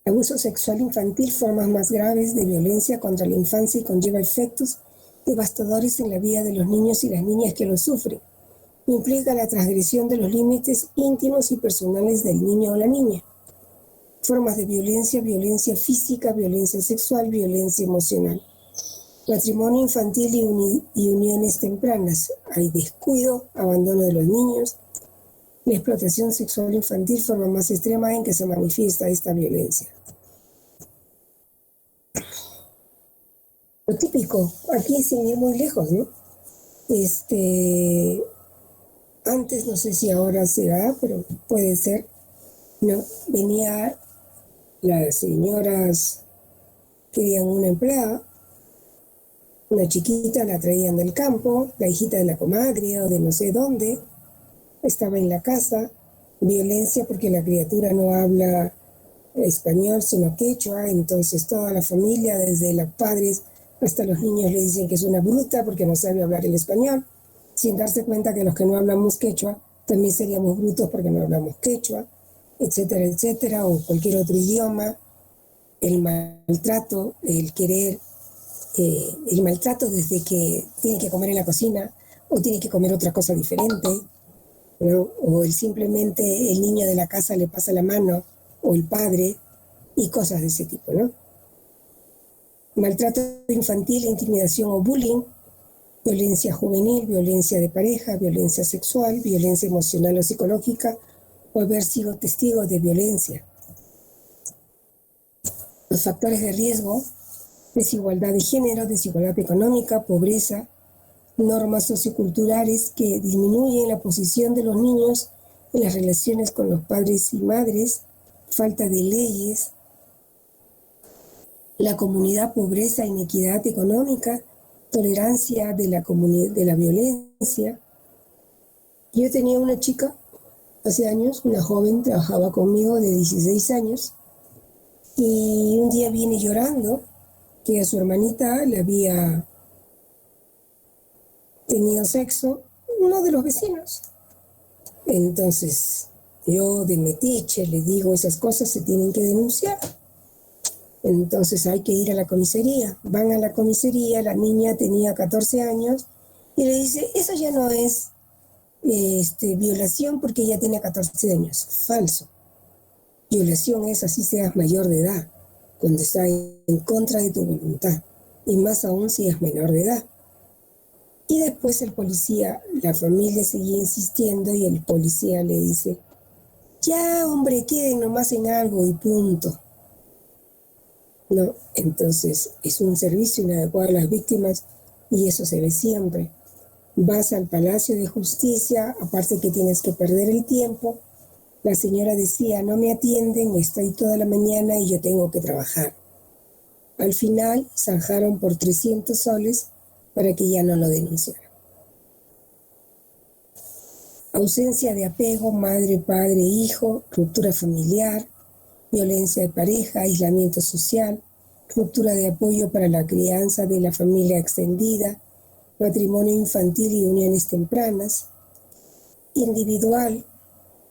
Abuso sexual infantil, formas más graves de violencia contra la infancia y conlleva efectos devastadores en la vida de los niños y las niñas que lo sufren. Implica la transgresión de los límites íntimos y personales del niño o la niña. Formas de violencia: violencia física, violencia sexual, violencia emocional. Matrimonio infantil y uniones tempranas. Hay descuido, abandono de los niños, La explotación sexual infantil forma más extrema en que se manifiesta esta violencia. Lo típico, aquí sin ir muy lejos, ¿no? Antes, no sé si ahora se da, pero puede ser, ¿no? Venía, las señoras querían una empleada, una chiquita, la traían del campo, la hijita de la comadre o de no sé dónde, estaba en la casa, violencia porque la criatura no habla español sino quechua, entonces toda la familia, desde los padres hasta los niños, le dicen que es una bruta porque no sabe hablar el español, sin darse cuenta que los que no hablamos quechua también seríamos brutos porque no hablamos quechua, etcétera, etcétera, o cualquier otro idioma. El maltrato, el querer, el maltrato desde que tiene que comer en la cocina o tiene que comer otra cosa diferente, ¿no? O simplemente el niño de la casa le pasa la mano, o el padre, y cosas de ese tipo, ¿no? Maltrato infantil, intimidación o bullying, violencia juvenil, violencia de pareja, violencia sexual, violencia emocional o psicológica, o haber sido testigo de violencia. Los factores de riesgo: desigualdad de género, desigualdad económica, pobreza, normas socioculturales que disminuyen la posición de los niños en las relaciones con los padres y madres, falta de leyes, la comunidad, pobreza, inequidad económica, tolerancia de la comunidad, de la violencia. Yo tenía una chica hace años, una joven, trabajaba conmigo de 16 años, y un día viene llorando que a su hermanita le había tenido sexo uno de los vecinos. Entonces, yo de metiche le digo, esas cosas se tienen que denunciar. Entonces hay que ir a la comisaría. Van a la comisaría, la niña tenía 14 años, y le dice, eso ya no es violación porque ella tiene 14 años. Falso. Violación es así seas mayor de edad, cuando está en contra de tu voluntad, y más aún si es menor de edad. Y después el policía, la familia seguía insistiendo y el policía le dice, ya hombre, queden nomás en algo y punto. No, entonces es un servicio inadecuado a las víctimas y eso se ve siempre. Vas al Palacio de Justicia, aparte que tienes que perder el tiempo. La señora decía, no me atienden, estoy toda la mañana y yo tengo que trabajar. Al final zanjaron por 300 soles para que ya no lo denunciara. Ausencia de apego, madre, padre, hijo, ruptura familiar, violencia de pareja, aislamiento social, ruptura de apoyo para la crianza de la familia extendida, matrimonio infantil y uniones tempranas, individual,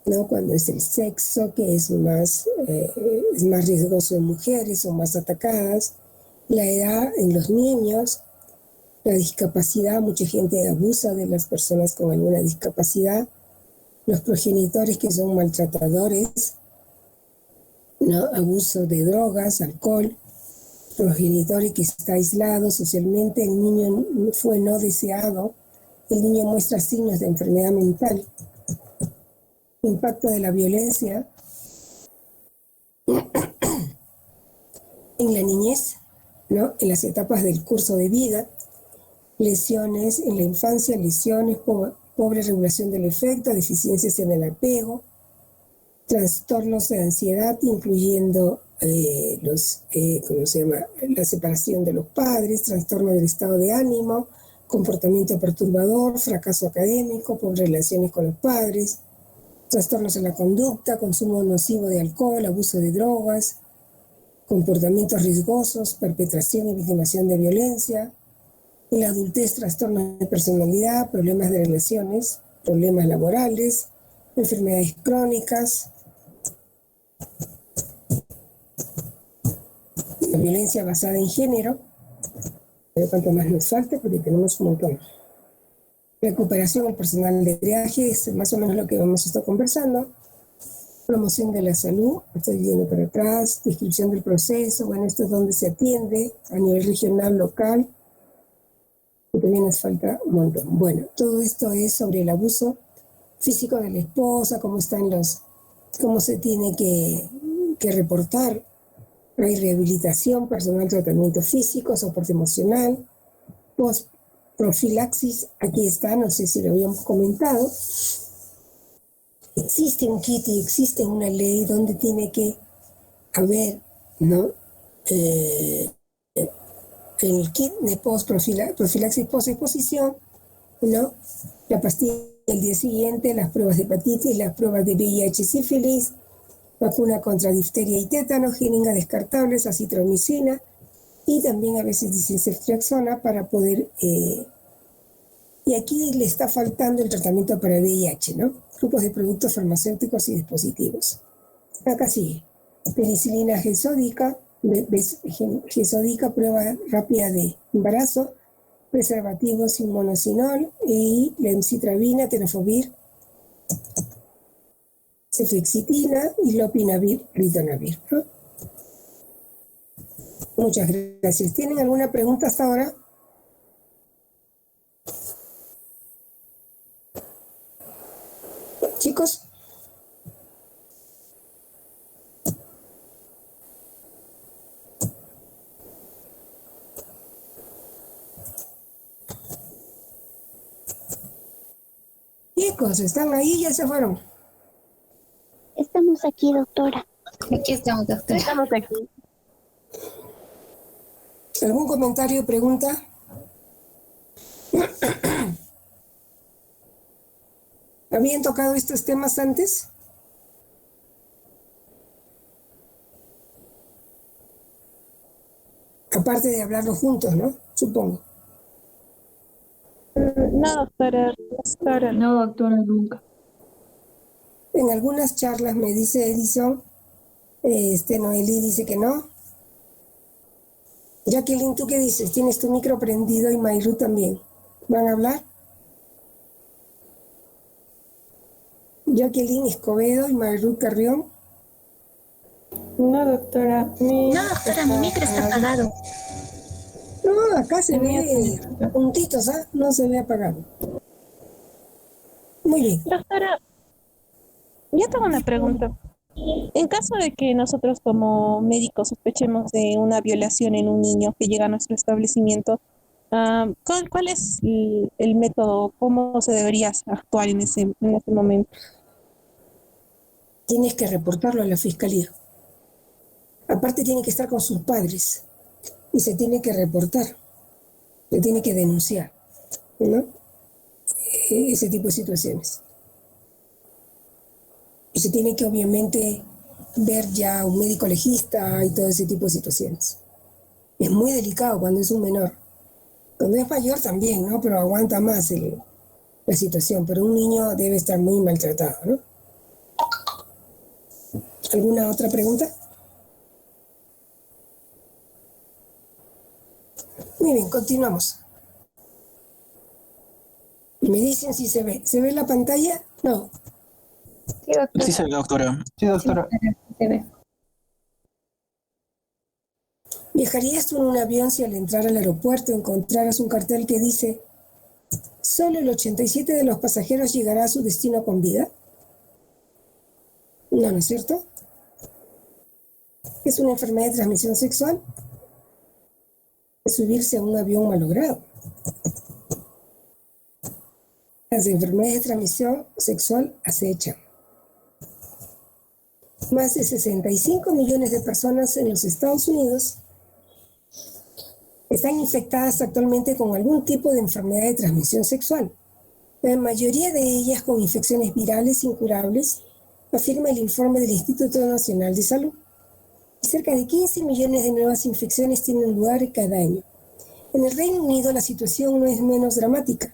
¿no? Cuando es el sexo, que es más riesgoso en mujeres, son más atacadas, la edad en los niños, la discapacidad, mucha gente abusa de las personas con alguna discapacidad, los progenitores que son maltratadores, ¿no? Abuso de drogas, alcohol, progenitor que está aislado socialmente, el niño fue no deseado, el niño muestra signos de enfermedad mental, impacto de la violencia en la niñez, ¿no? En las etapas del curso de vida, lesiones en la infancia, lesiones, pobre regulación del efecto, deficiencias en el apego, trastornos de ansiedad, incluyendo la separación de los padres, trastorno del estado de ánimo, comportamiento perturbador, fracaso académico, pobres relaciones con los padres, trastornos en la conducta, consumo nocivo de alcohol, abuso de drogas, comportamientos riesgosos, perpetración y victimización de violencia. En la adultez, trastornos de personalidad, problemas de relaciones, problemas laborales, enfermedades crónicas, la violencia basada en género, pero cuanto más nos falta, porque tenemos un montón. Recuperación del personal de triaje, es más o menos lo que hemos estado conversando. Promoción de la salud, estoy yendo para atrás, descripción del proceso, bueno, esto es donde se atiende a nivel regional, local, y también nos falta un montón. Bueno, todo esto es sobre el abuso físico de la esposa, cómo se tiene que reportar. Hay rehabilitación, personal tratamiento físico, soporte emocional, profilaxis, aquí está, no sé si lo habíamos comentado. Existe un kit y existe una ley donde tiene que haber, ¿no? El kit de profilaxis post-exposición, ¿no? La pastilla del día siguiente, las pruebas de hepatitis, las pruebas de VIH, sífilis, vacuna contra difteria y tétano, jeringa descartables, acitromicina, y también a veces dicen ceftriaxona para poder... y aquí le está faltando el tratamiento para VIH, ¿no? Grupos de productos farmacéuticos y dispositivos. Acá sigue. Penicilina gesódica, prueba rápida de embarazo, preservativos inmunocinol y lemcitravina, tenofovir, cefexitina y lopinavir, ritonavir, ¿no? Muchas gracias. ¿Tienen alguna pregunta hasta ahora? Chicos. Chicos, ¿están ahí? ¿Ya se fueron? Estamos aquí, doctora. Aquí estamos, doctora. Estamos aquí. ¿Algún comentario o pregunta? ¿Habían tocado estos temas antes? Aparte de hablarlo juntos, ¿no? Supongo. No, doctora. No, doctora, nunca. En algunas charlas me dice Edison, Noelí dice que no. Jacqueline, ¿tú qué dices? Tienes tu micro prendido y Mayru también. ¿Van a hablar? Jacqueline Escobedo y Mayru Carrión. No, doctora. Mi micro está apagado. No, acá se ve puntitos, ¿ah? No se ve apagado. Muy bien. Doctora, yo tengo una pregunta. En caso de que nosotros como médicos sospechemos de una violación en un niño que llega a nuestro establecimiento, ¿cuál es el método? ¿Cómo se debería actuar en ese momento? Tienes que reportarlo a la fiscalía. Aparte tiene que estar con sus padres y se tiene que reportar, se tiene que denunciar, ¿no? Ese tipo de situaciones. Y se tiene que obviamente ver ya un médico legista y todo ese tipo de situaciones. Es muy delicado cuando es un menor. Cuando es mayor también, ¿no? Pero aguanta más la situación. Pero un niño debe estar muy maltratado, ¿no? ¿Alguna otra pregunta? Muy bien, continuamos. Me dicen si se ve. ¿Se ve la pantalla? No. Sí, doctora. Sí, se ve, doctora. Sí, doctora. Se ve. ¿Viajarías tú en un avión si al entrar al aeropuerto encontraras un cartel que dice solo el 87% de los pasajeros llegará a su destino con vida? No, ¿no es cierto? Es una enfermedad de transmisión sexual. Es subirse a un avión malogrado. Las enfermedades de transmisión sexual acechan. Más de 65 millones de personas en los Estados Unidos están infectadas actualmente con algún tipo de enfermedad de transmisión sexual. La mayoría de ellas con infecciones virales incurables, afirma el informe del Instituto Nacional de Salud. Y cerca de 15 millones de nuevas infecciones tienen lugar cada año. En el Reino Unido la situación no es menos dramática.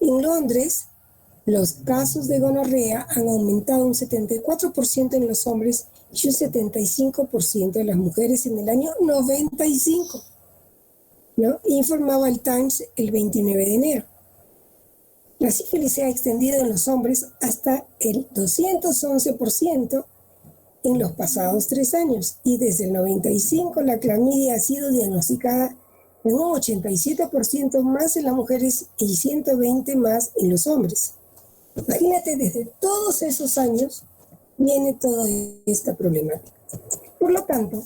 En Londres, los casos de gonorrea han aumentado un 74% en los hombres y un 75% de las mujeres en el año 95, ¿no? Informaba el Times el 29 de enero. La sífilis se ha extendido en los hombres hasta el 211% en los pasados 3 años y desde el 95 la clamidia ha sido diagnosticada en un 87% más en las mujeres y 120 más en los hombres. Imagínate, desde todos esos años viene toda esta problemática. Por lo tanto,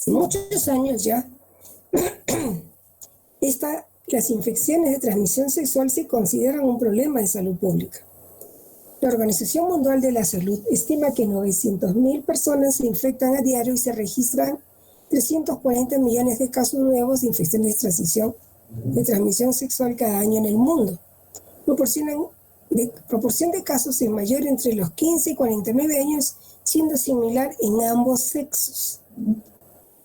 muchos años ya, las infecciones de transmisión sexual se consideran un problema de salud pública. La Organización Mundial de la Salud estima que 900.000 personas se infectan a diario y se registran 340 millones de casos nuevos de infecciones de transmisión sexual cada año en el mundo. Proporción de casos es mayor entre los 15 y 49 años, siendo similar en ambos sexos.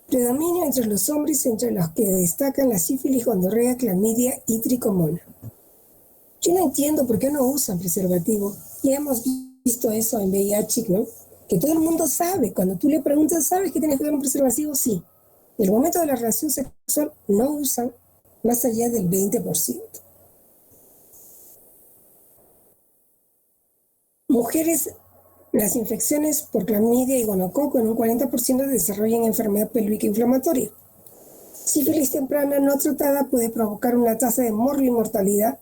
Predominio entre los hombres, entre los que destacan la sífilis, gonorrea, clamidia y tricomona. Yo no entiendo por qué no usan preservativo. Ya hemos visto eso en VIH, ¿no? Que todo el mundo sabe. Cuando tú le preguntas, ¿sabes que tienes que usar un preservativo? Sí. En el momento de la relación sexual no usan más allá del 20%. Mujeres, las infecciones por clamidia y gonococo en un 40% desarrollan enfermedad pélvica inflamatoria. Sífilis temprana no tratada puede provocar una tasa de mortinatalidad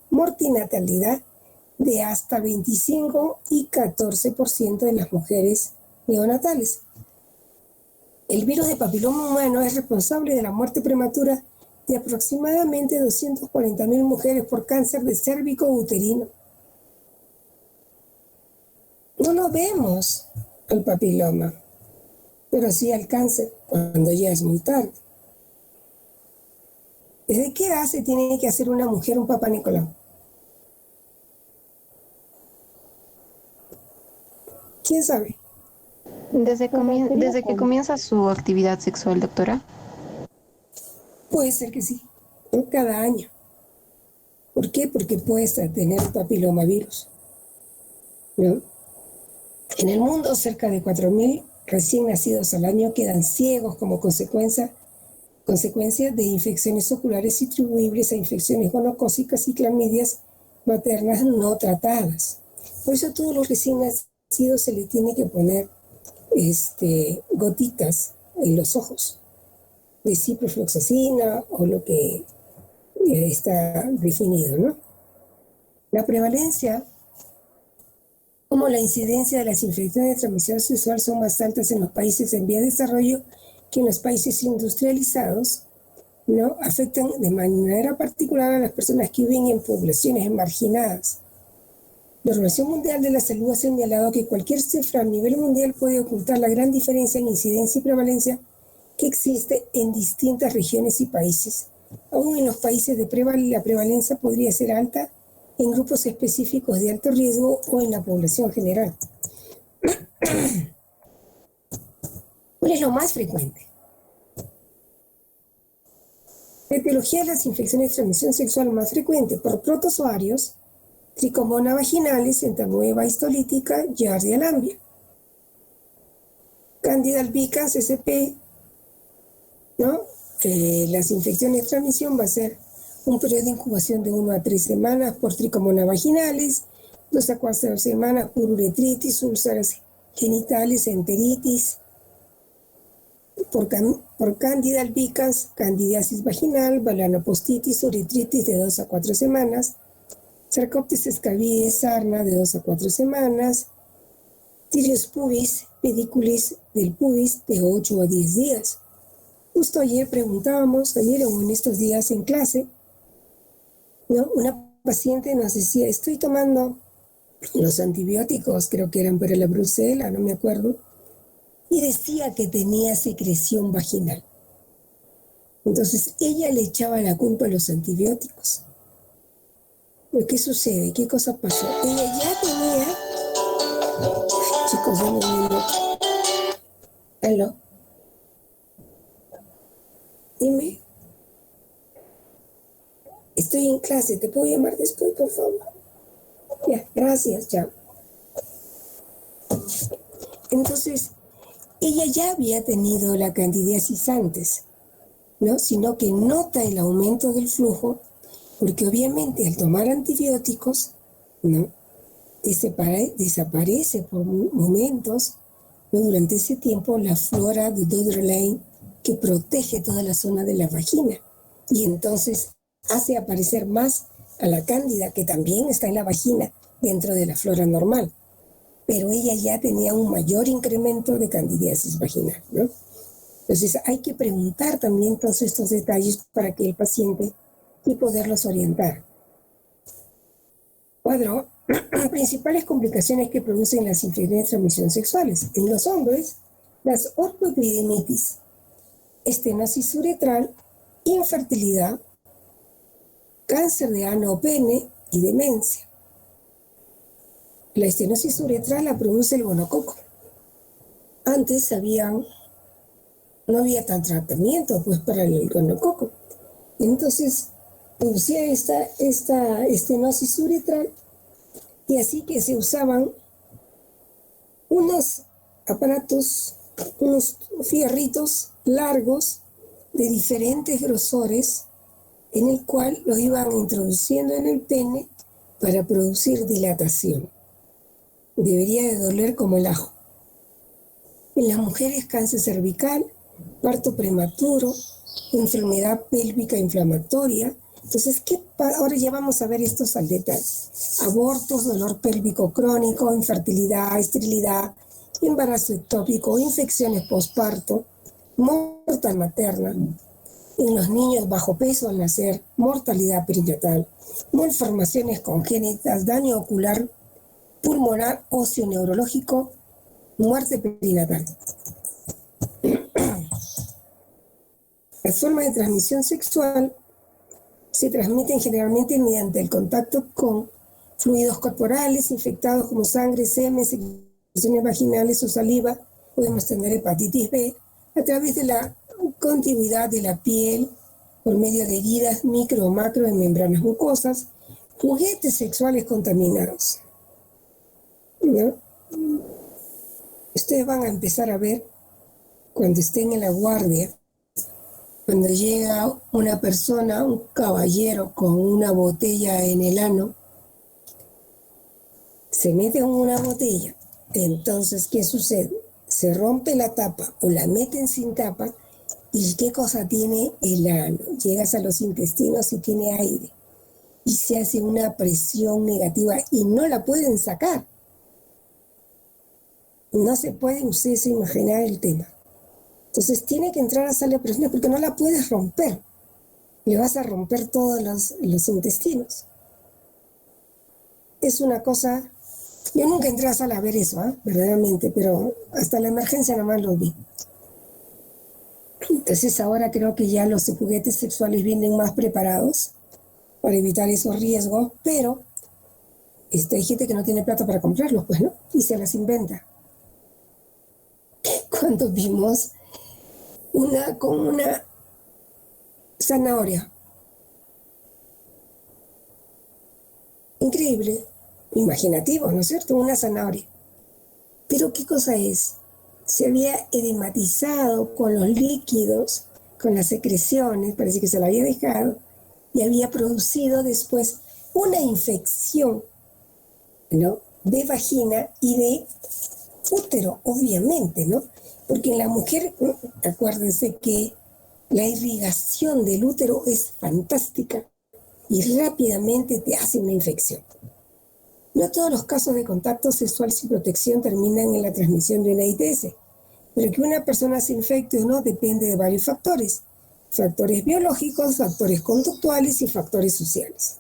de hasta 25 y 14% de las mujeres neonatales. El virus de papiloma humano es responsable de la muerte prematura de aproximadamente 240.000 mujeres por cáncer de cérvico uterino. No lo vemos al papiloma, pero sí al cáncer cuando ya es muy tarde. ¿Desde qué edad se tiene que hacer una mujer un Papá Nicolau? ¿Quién sabe? Desde que comienza su actividad sexual, doctora. Puede ser que sí, ¿no? Cada año. ¿Por qué? Porque puedes tener papilomavirus, ¿no? En el mundo, cerca de 4.000 recién nacidos al año quedan ciegos como consecuencia de infecciones oculares atribuibles a infecciones gonocócicas y clamidias maternas no tratadas. Por eso a todos los recién nacidos se le tiene que poner gotitas en los ojos de ciprofloxacina o lo que está definido, ¿no? La prevalencia como la incidencia de las infecciones de transmisión sexual son más altas en los países en vía de desarrollo que en los países industrializados, ¿no? Afectan de manera particular a las personas que viven en poblaciones marginadas. La Organización Mundial de la Salud ha señalado que cualquier cifra a nivel mundial puede ocultar la gran diferencia en incidencia y prevalencia que existe en distintas regiones y países. Aún en los países de la prevalencia podría ser alta en grupos específicos de alto riesgo o en la población general. ¿Cuál es lo más frecuente? La etiología de las infecciones de transmisión sexual más frecuente por protozoarios, Tricomona vaginalis, entamoeba histolítica, Giardia lamblia. Candida albicans, SP, ¿no? Las infecciones de transmisión va a ser un periodo de incubación de 1 a 3 semanas por Tricomona vaginalis, 2 a 4 semanas por uretritis, úlceras genitales, enteritis, por Candida albicans, candidiasis vaginal, balanopostitis, uretritis de 2 a 4 semanas, Sarcoptes escabies, sarna de 2 a 4 semanas, Tirius pubis, pediculis del pubis de 8 a 10 días. Justo ayer preguntábamos, ayer o en estos días en clase, ¿no? Una paciente nos decía, estoy tomando los antibióticos, creo que eran para la brucela, no me acuerdo, y decía que tenía secreción vaginal. Entonces ella le echaba la culpa a los antibióticos. ¿Pero qué sucede? ¿Qué cosa pasó? Ella ya tenía... Chicos, dame un minuto. ¿Aló? Dime. Estoy en clase, ¿te puedo llamar después, por favor? Ya, gracias, chao. Entonces, ella ya había tenido la candidiasis antes, ¿no? Sino que nota el aumento del flujo, porque obviamente al tomar antibióticos, ¿no? Desaparece por momentos, ¿no? Durante ese tiempo la flora de Dodder-Lane que protege toda la zona de la vagina y entonces hace aparecer más a la cándida que también está en la vagina, dentro de la flora normal, pero ella ya tenía un mayor incremento de candidiasis vaginal, ¿no? Entonces hay que preguntar también todos estos detalles para que el paciente y poderlos orientar. Cuadro, principales complicaciones que producen las infecciones de transmisión sexuales. En los hombres, las orcoepididimitis, estenosis uretral, infertilidad, cáncer de ano o pene y demencia. La estenosis uretral la produce el gonococo. Antes no había tan tratamiento pues para el gonococo. Entonces producía esta estenosis uretral y así que se usaban unos aparatos, unos fierritos largos de diferentes grosores en el cual lo iban introduciendo en el pene para producir dilatación. Debería de doler como el ajo. En las mujeres, cáncer cervical, parto prematuro, enfermedad pélvica inflamatoria. Entonces, ahora ya vamos a ver estos al detalle. Abortos, dolor pélvico crónico, infertilidad, esterilidad, embarazo ectópico, infecciones postparto, mortal materna. En los niños bajo peso al nacer, mortalidad perinatal, malformaciones congénitas, daño ocular, pulmonar, óseo neurológico, muerte perinatal. Las formas de transmisión sexual se transmiten generalmente mediante el contacto con fluidos corporales infectados como sangre, semen, secreciones vaginales o saliva. Podemos tener hepatitis B a través de la contigüidad de la piel por medio de heridas micro o macro en membranas mucosas, juguetes sexuales contaminados, ¿no? Ustedes van a empezar a ver cuando estén en la guardia, cuando llega una persona, un caballero con una botella en el ano, se mete en una botella. Entonces, ¿qué sucede? Se rompe la tapa o la meten sin tapa y ¿qué cosa tiene el ano? Llegas a los intestinos y tiene aire y se hace una presión negativa y no la pueden sacar. No se puede ustedes imaginar el tema. Entonces tiene que entrar a sala de operaciones porque no la puedes romper. Le vas a romper todos los intestinos. Es una cosa... Yo nunca entré a sala a ver eso, verdaderamente, pero hasta la emergencia nomás lo vi. Entonces ahora creo que ya los juguetes sexuales vienen más preparados para evitar esos riesgos, pero hay gente que no tiene plata para comprarlos, pues, ¿no? Y se las inventa. Cuando vimos con una zanahoria. Increíble, imaginativo, ¿no es cierto? Una zanahoria. Pero ¿qué cosa es? Se había edematizado con los líquidos, con las secreciones, parece que se la había dejado, y había producido después una infección, ¿no? De vagina y de útero, obviamente, ¿no? Porque en la mujer, acuérdense que la irrigación del útero es fantástica y rápidamente te hace una infección. No todos los casos de contacto sexual sin protección terminan en la transmisión de una ITS, pero que una persona se infecte o no depende de varios factores. Factores biológicos, factores conductuales y factores sociales.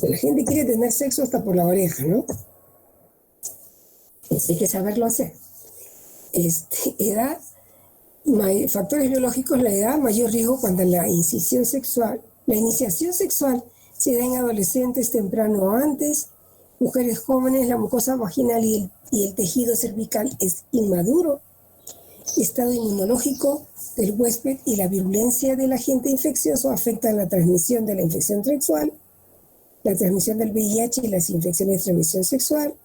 La gente quiere tener sexo hasta por la oreja, ¿no? Hay que saberlo hacer. Edad, factores biológicos, la edad, mayor riesgo cuando la iniciación sexual se da en adolescentes temprano o antes, mujeres jóvenes, la mucosa vaginal y el tejido cervical es inmaduro, estado inmunológico del huésped y la virulencia del agente infeccioso afectan la transmisión de la infección sexual, la transmisión del VIH y las infecciones de transmisión sexual,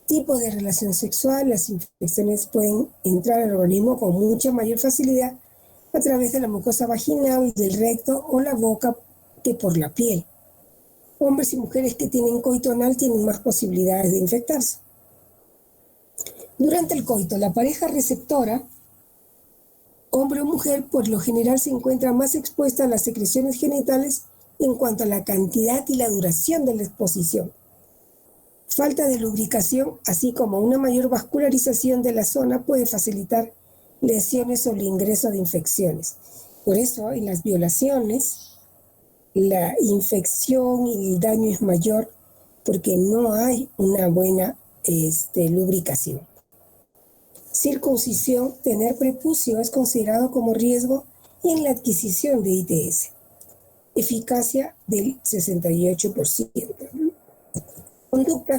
tipo de relación sexual, las infecciones pueden entrar al organismo con mucha mayor facilidad a través de la mucosa vaginal, del recto o la boca que por la piel. Hombres y mujeres que tienen coito anal tienen más posibilidades de infectarse. Durante el coito, la pareja receptora, hombre o mujer, por lo general se encuentra más expuesta a las secreciones genitales en cuanto a la cantidad y la duración de la exposición. Falta de lubricación, así como una mayor vascularización de la zona, puede facilitar lesiones o el ingreso de infecciones. Por eso, en las violaciones, la infección y el daño es mayor porque no hay una buena lubricación. Circuncisión, tener prepucio es considerado como riesgo en la adquisición de ITS. Eficacia del 68%.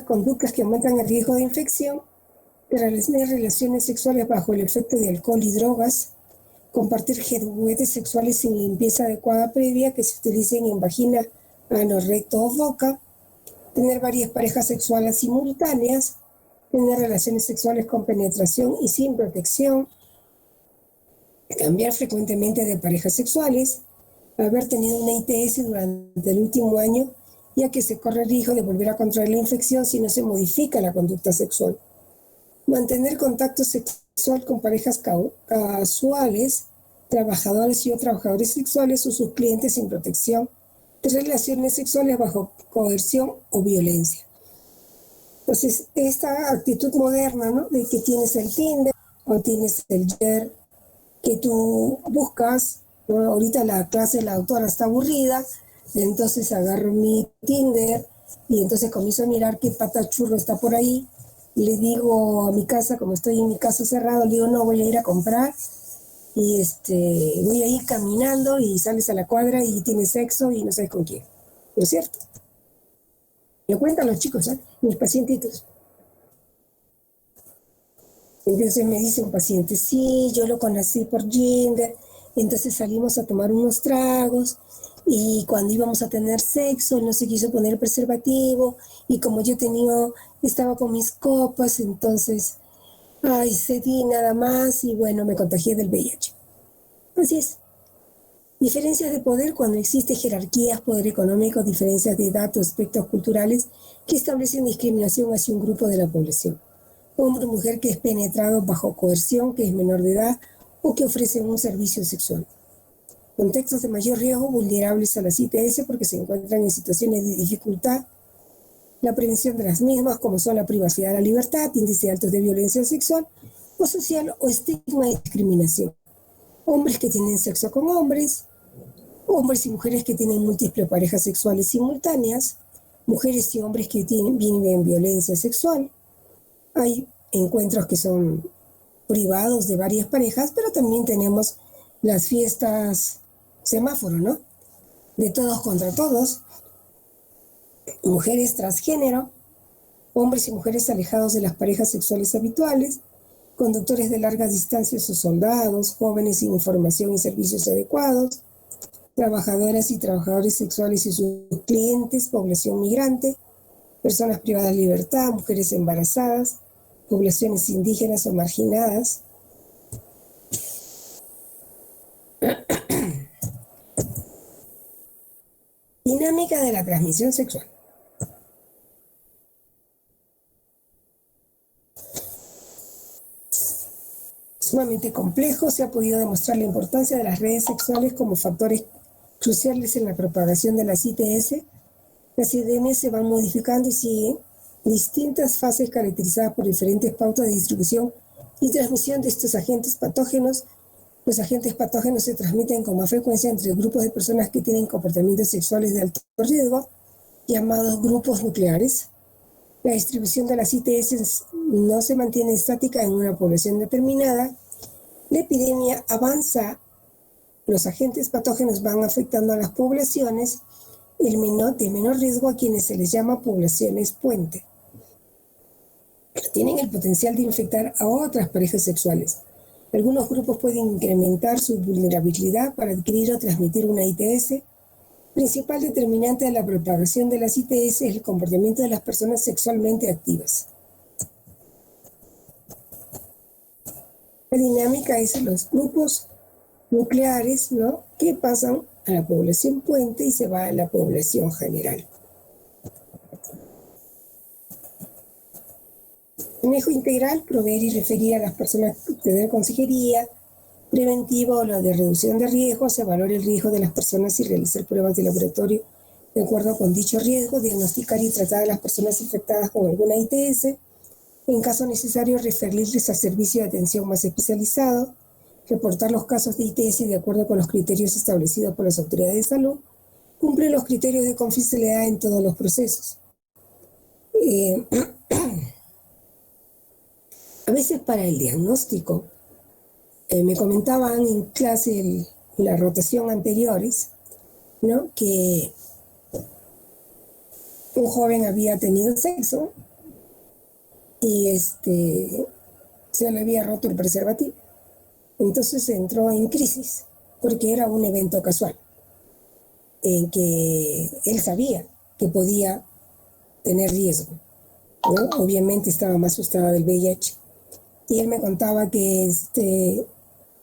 Conductas que aumentan el riesgo de infección, de tener relaciones sexuales bajo el efecto de alcohol y drogas, compartir juguetes sexuales sin limpieza adecuada previa que se utilicen en vagina, ano, recto o boca, tener varias parejas sexuales simultáneas, tener relaciones sexuales con penetración y sin protección, cambiar frecuentemente de parejas sexuales, haber tenido una ITS durante el último año, ya que se corre el riesgo de volver a contraer la infección si no se modifica la conducta sexual. Mantener contacto sexual con parejas casuales, trabajadores y o trabajadores sexuales o sus clientes sin protección de relaciones sexuales bajo coerción o violencia. Entonces, esta actitud moderna, ¿no?, de que tienes el Tinder o tienes el Yer, que tú buscas, ¿no? Ahorita la clase de la doctora está aburrida, entonces agarro mi Tinder y entonces comienzo a mirar qué pata churro está por ahí. Le digo a mi casa, como estoy en mi casa cerrado, le digo, no, voy a ir a comprar y voy a ir caminando y sales a la cuadra y tienes sexo y no sabes con quién. ¿No es cierto? Lo cuentan los chicos, ¿eh? Mis pacientitos. Entonces me dice un paciente, sí, yo lo conocí por Tinder, entonces salimos a tomar unos tragos y cuando íbamos a tener sexo él no se quiso poner preservativo y como yo estaba con mis copas, entonces cedí nada más y bueno, me contagié del VIH. Así es. Diferencias de poder cuando existe jerarquías, poder económico, diferencias de edad o aspectos culturales que establecen discriminación hacia un grupo de la población. Hombre o mujer que es penetrado bajo coerción, que es menor de edad o que ofrece un servicio sexual. Contextos de mayor riesgo vulnerables a las ITS porque se encuentran en situaciones de dificultad. La prevención de las mismas, como son la privacidad de la libertad, índices altos de violencia sexual o social o estigma y discriminación. Hombres que tienen sexo con hombres, hombres y mujeres que tienen múltiples parejas sexuales simultáneas, mujeres y hombres que viven violencia sexual. Hay encuentros que son privados de varias parejas, pero también tenemos las fiestas semáforo, ¿no? De todos contra todos. Mujeres transgénero, hombres y mujeres alejados de las parejas sexuales habituales, conductores de largas distancias o soldados, jóvenes sin información y servicios adecuados, trabajadoras y trabajadores sexuales y sus clientes, población migrante, personas privadas de libertad, mujeres embarazadas, poblaciones indígenas o marginadas. Dinámica de la transmisión sexual. Sumamente complejo, se ha podido demostrar la importancia de las redes sexuales como factores cruciales en la propagación de las ITS. Las epidemias se van modificando y siguen distintas fases caracterizadas por diferentes pautas de distribución y transmisión de estos agentes patógenos. Los agentes patógenos se transmiten con más frecuencia entre grupos de personas que tienen comportamientos sexuales de alto riesgo, llamados grupos nucleares. La distribución de las ITS no se mantiene estática en una población determinada. La epidemia avanza, los agentes patógenos van afectando a las poblaciones de menor riesgo a quienes se les llama poblaciones puente. Tienen el potencial de infectar a otras parejas sexuales. Algunos grupos pueden incrementar su vulnerabilidad para adquirir o transmitir una ITS. Principal determinante de la propagación de las ITS es el comportamiento de las personas sexualmente activas. La dinámica es los grupos nucleares, ¿no?, que pasan a la población puente y se va a la población general. Manejo integral, proveer y referir a las personas a obtener consejería preventiva o la de reducción de riesgos, se valora el riesgo de las personas y realizar pruebas de laboratorio De acuerdo con dicho riesgo, diagnosticar y tratar a las personas infectadas con alguna ITS. En caso necesario, referirles a servicio de atención más especializado, reportar los casos de ITS de acuerdo con los criterios establecidos por las autoridades de salud, cumple los criterios de confidencialidad en todos los procesos. A veces para el diagnóstico, me comentaban en clase la rotación anteriores, ¿no?, que un joven había tenido sexo y se le había roto el preservativo. Entonces entró en crisis porque era un evento casual en que él sabía que podía tener riesgo, ¿no? Obviamente estaba más asustado del VIH y él me contaba que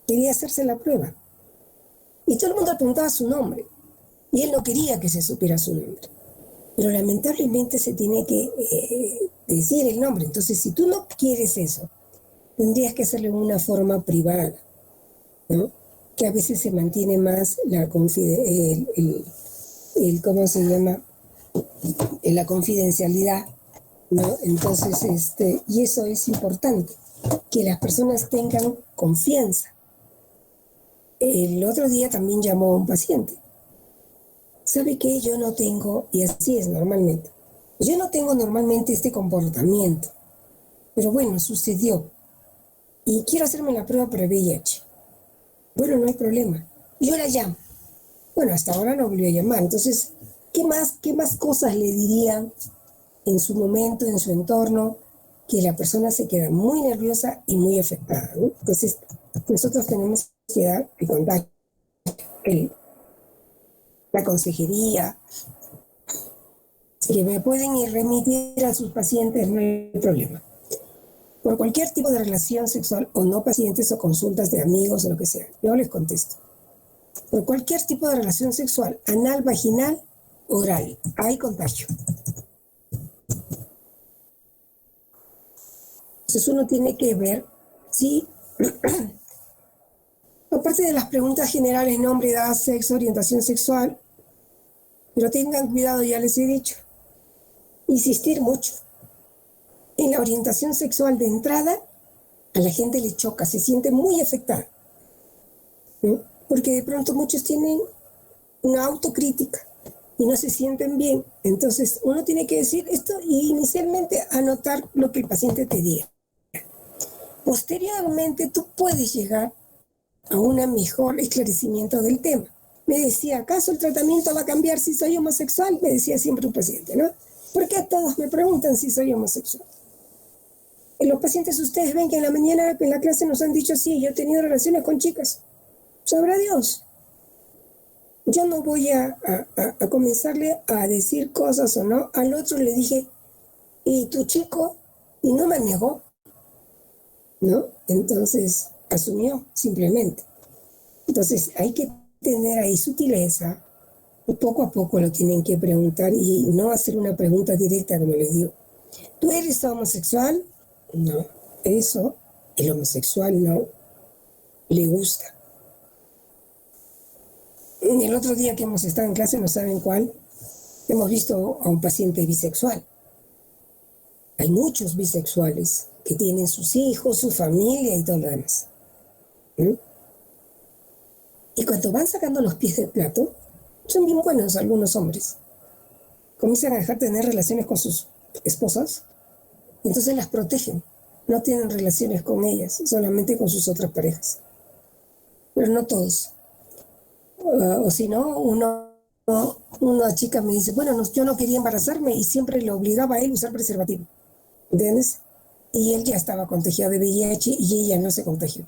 quería hacerse la prueba y todo el mundo preguntaba su nombre y él no quería que se supiera su nombre, pero lamentablemente se tiene que decir el nombre. Entonces, si tú no quieres eso, tendrías que hacerlo en una forma privada, ¿no?, que a veces se mantiene más la ¿cómo se llama? La confidencialidad, ¿no? Entonces, y eso es importante, que las personas tengan confianza. El otro día también llamó a un paciente. ¿Sabe qué? Yo no tengo, y así es normalmente, yo no tengo normalmente este comportamiento, pero bueno, sucedió y quiero hacerme la prueba para VIH. Bueno, no hay problema, yo la llamo. Bueno, hasta ahora no volvió a llamar. Entonces, ¿qué más cosas le dirían en su momento, en su entorno, que la persona se queda muy nerviosa y muy afectada, ¿no? Entonces, nosotros tenemos que dar el contacto, la consejería, que me pueden ir remitir a sus pacientes, no hay problema. Por cualquier tipo de relación sexual, o no pacientes o consultas de amigos o lo que sea, yo les contesto. Por cualquier tipo de relación sexual, anal, vaginal, oral, hay contagio. Entonces uno tiene que ver si, aparte de las preguntas generales, nombre, edad, sexo, orientación sexual, pero tengan cuidado, ya les he dicho, insistir mucho. En la orientación sexual de entrada, a la gente le choca, se siente muy afectada, ¿no? Porque de pronto muchos tienen una autocrítica y no se sienten bien. Entonces uno tiene que decir esto y inicialmente anotar lo que el paciente te diga. Posteriormente tú puedes llegar a un mejor esclarecimiento del tema. Me decía, ¿acaso el tratamiento va a cambiar si soy homosexual? Me decía siempre un paciente, ¿no? ¿Por qué todos me preguntan si soy homosexual? Los pacientes, ustedes ven que en la mañana en la clase nos han dicho, sí, yo he tenido relaciones con chicas. Sabrá Dios. Yo no voy a comenzarle a decir cosas o no. Al otro le dije, ¿y tu chico? Y no me negó, ¿no? Entonces asumió simplemente. Entonces hay que tener ahí sutileza y poco a poco lo tienen que preguntar y no hacer una pregunta directa, como les digo. ¿Tú eres homosexual? No. Eso el homosexual no le gusta. El otro día que hemos estado en clase, no saben cuál, hemos visto a un paciente bisexual. Hay muchos bisexuales que tienen sus hijos, su familia y todo lo demás. ¿Mm? Y cuando van sacando los pies del plato, son bien buenos algunos hombres. Comienzan a dejar de tener relaciones con sus esposas, entonces las protegen. No tienen relaciones con ellas, solamente con sus otras parejas. Pero no todos. O si no, una chica me dice, bueno, yo no quería embarazarme y siempre le obligaba a él a usar preservativo. ¿Entiendes? Y él ya estaba contagiado de VIH y ella no se contagió.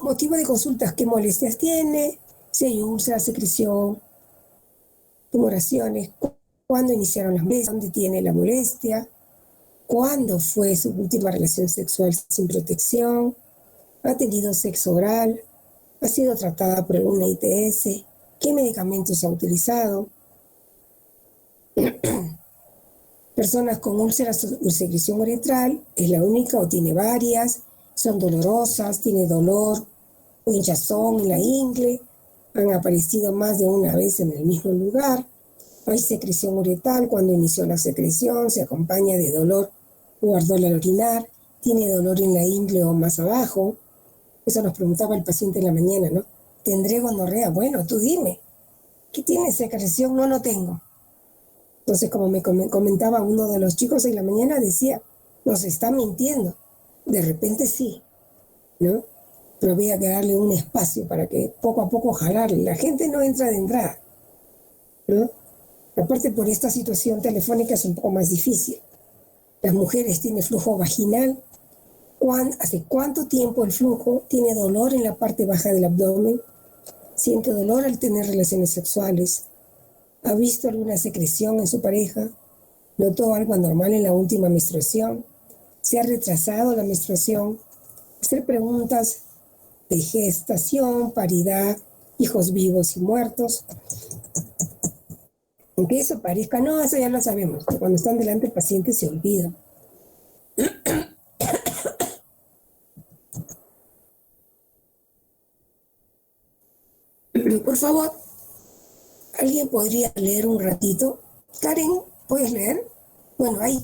Motivo de consultas, ¿qué molestias tiene? Si hay úlceras, secreción, tumoraciones, cuándo iniciaron las molestias, dónde tiene la molestia, cuándo fue su última relación sexual sin protección, ha tenido sexo oral, ha sido tratada por alguna ITS, qué medicamentos ha utilizado. Personas con úlceras o secreción uretral, ¿es la única o tiene varias? Son dolorosas, tiene dolor o hinchazón en la ingle, Han aparecido más de una vez en el mismo lugar. Hay secreción uretal. Cuando inició la secreción se acompaña de dolor o ardor al orinar. Tiene dolor en la ingle o más abajo. Eso nos preguntaba el paciente en la mañana, ¿no? ¿Tendré gonorrea? Bueno, tú dime. ¿Qué tiene secreción? No, no tengo. Entonces, como me comentaba uno de los chicos en la mañana, decía, nos está mintiendo. De repente sí, ¿no? Pero había que darle un espacio para que poco a poco jalarle. La gente no entra de entrada, ¿no? Aparte, por esta situación telefónica es un poco más difícil. Las mujeres tienen flujo vaginal. ¿Hace cuánto tiempo el flujo? Tiene dolor en la parte baja del abdomen. Siente dolor al tener relaciones sexuales. ¿Ha visto alguna secreción en su pareja? ¿Notó algo anormal en la última menstruación? ¿Se ha retrasado la menstruación? Hacer preguntas de gestación, paridad, hijos vivos y muertos. Aunque eso parezca, no, eso ya lo sabemos. Cuando están delante del paciente se olvida. Por favor, ¿alguien podría leer un ratito? Karen, ¿puedes leer? Bueno, hay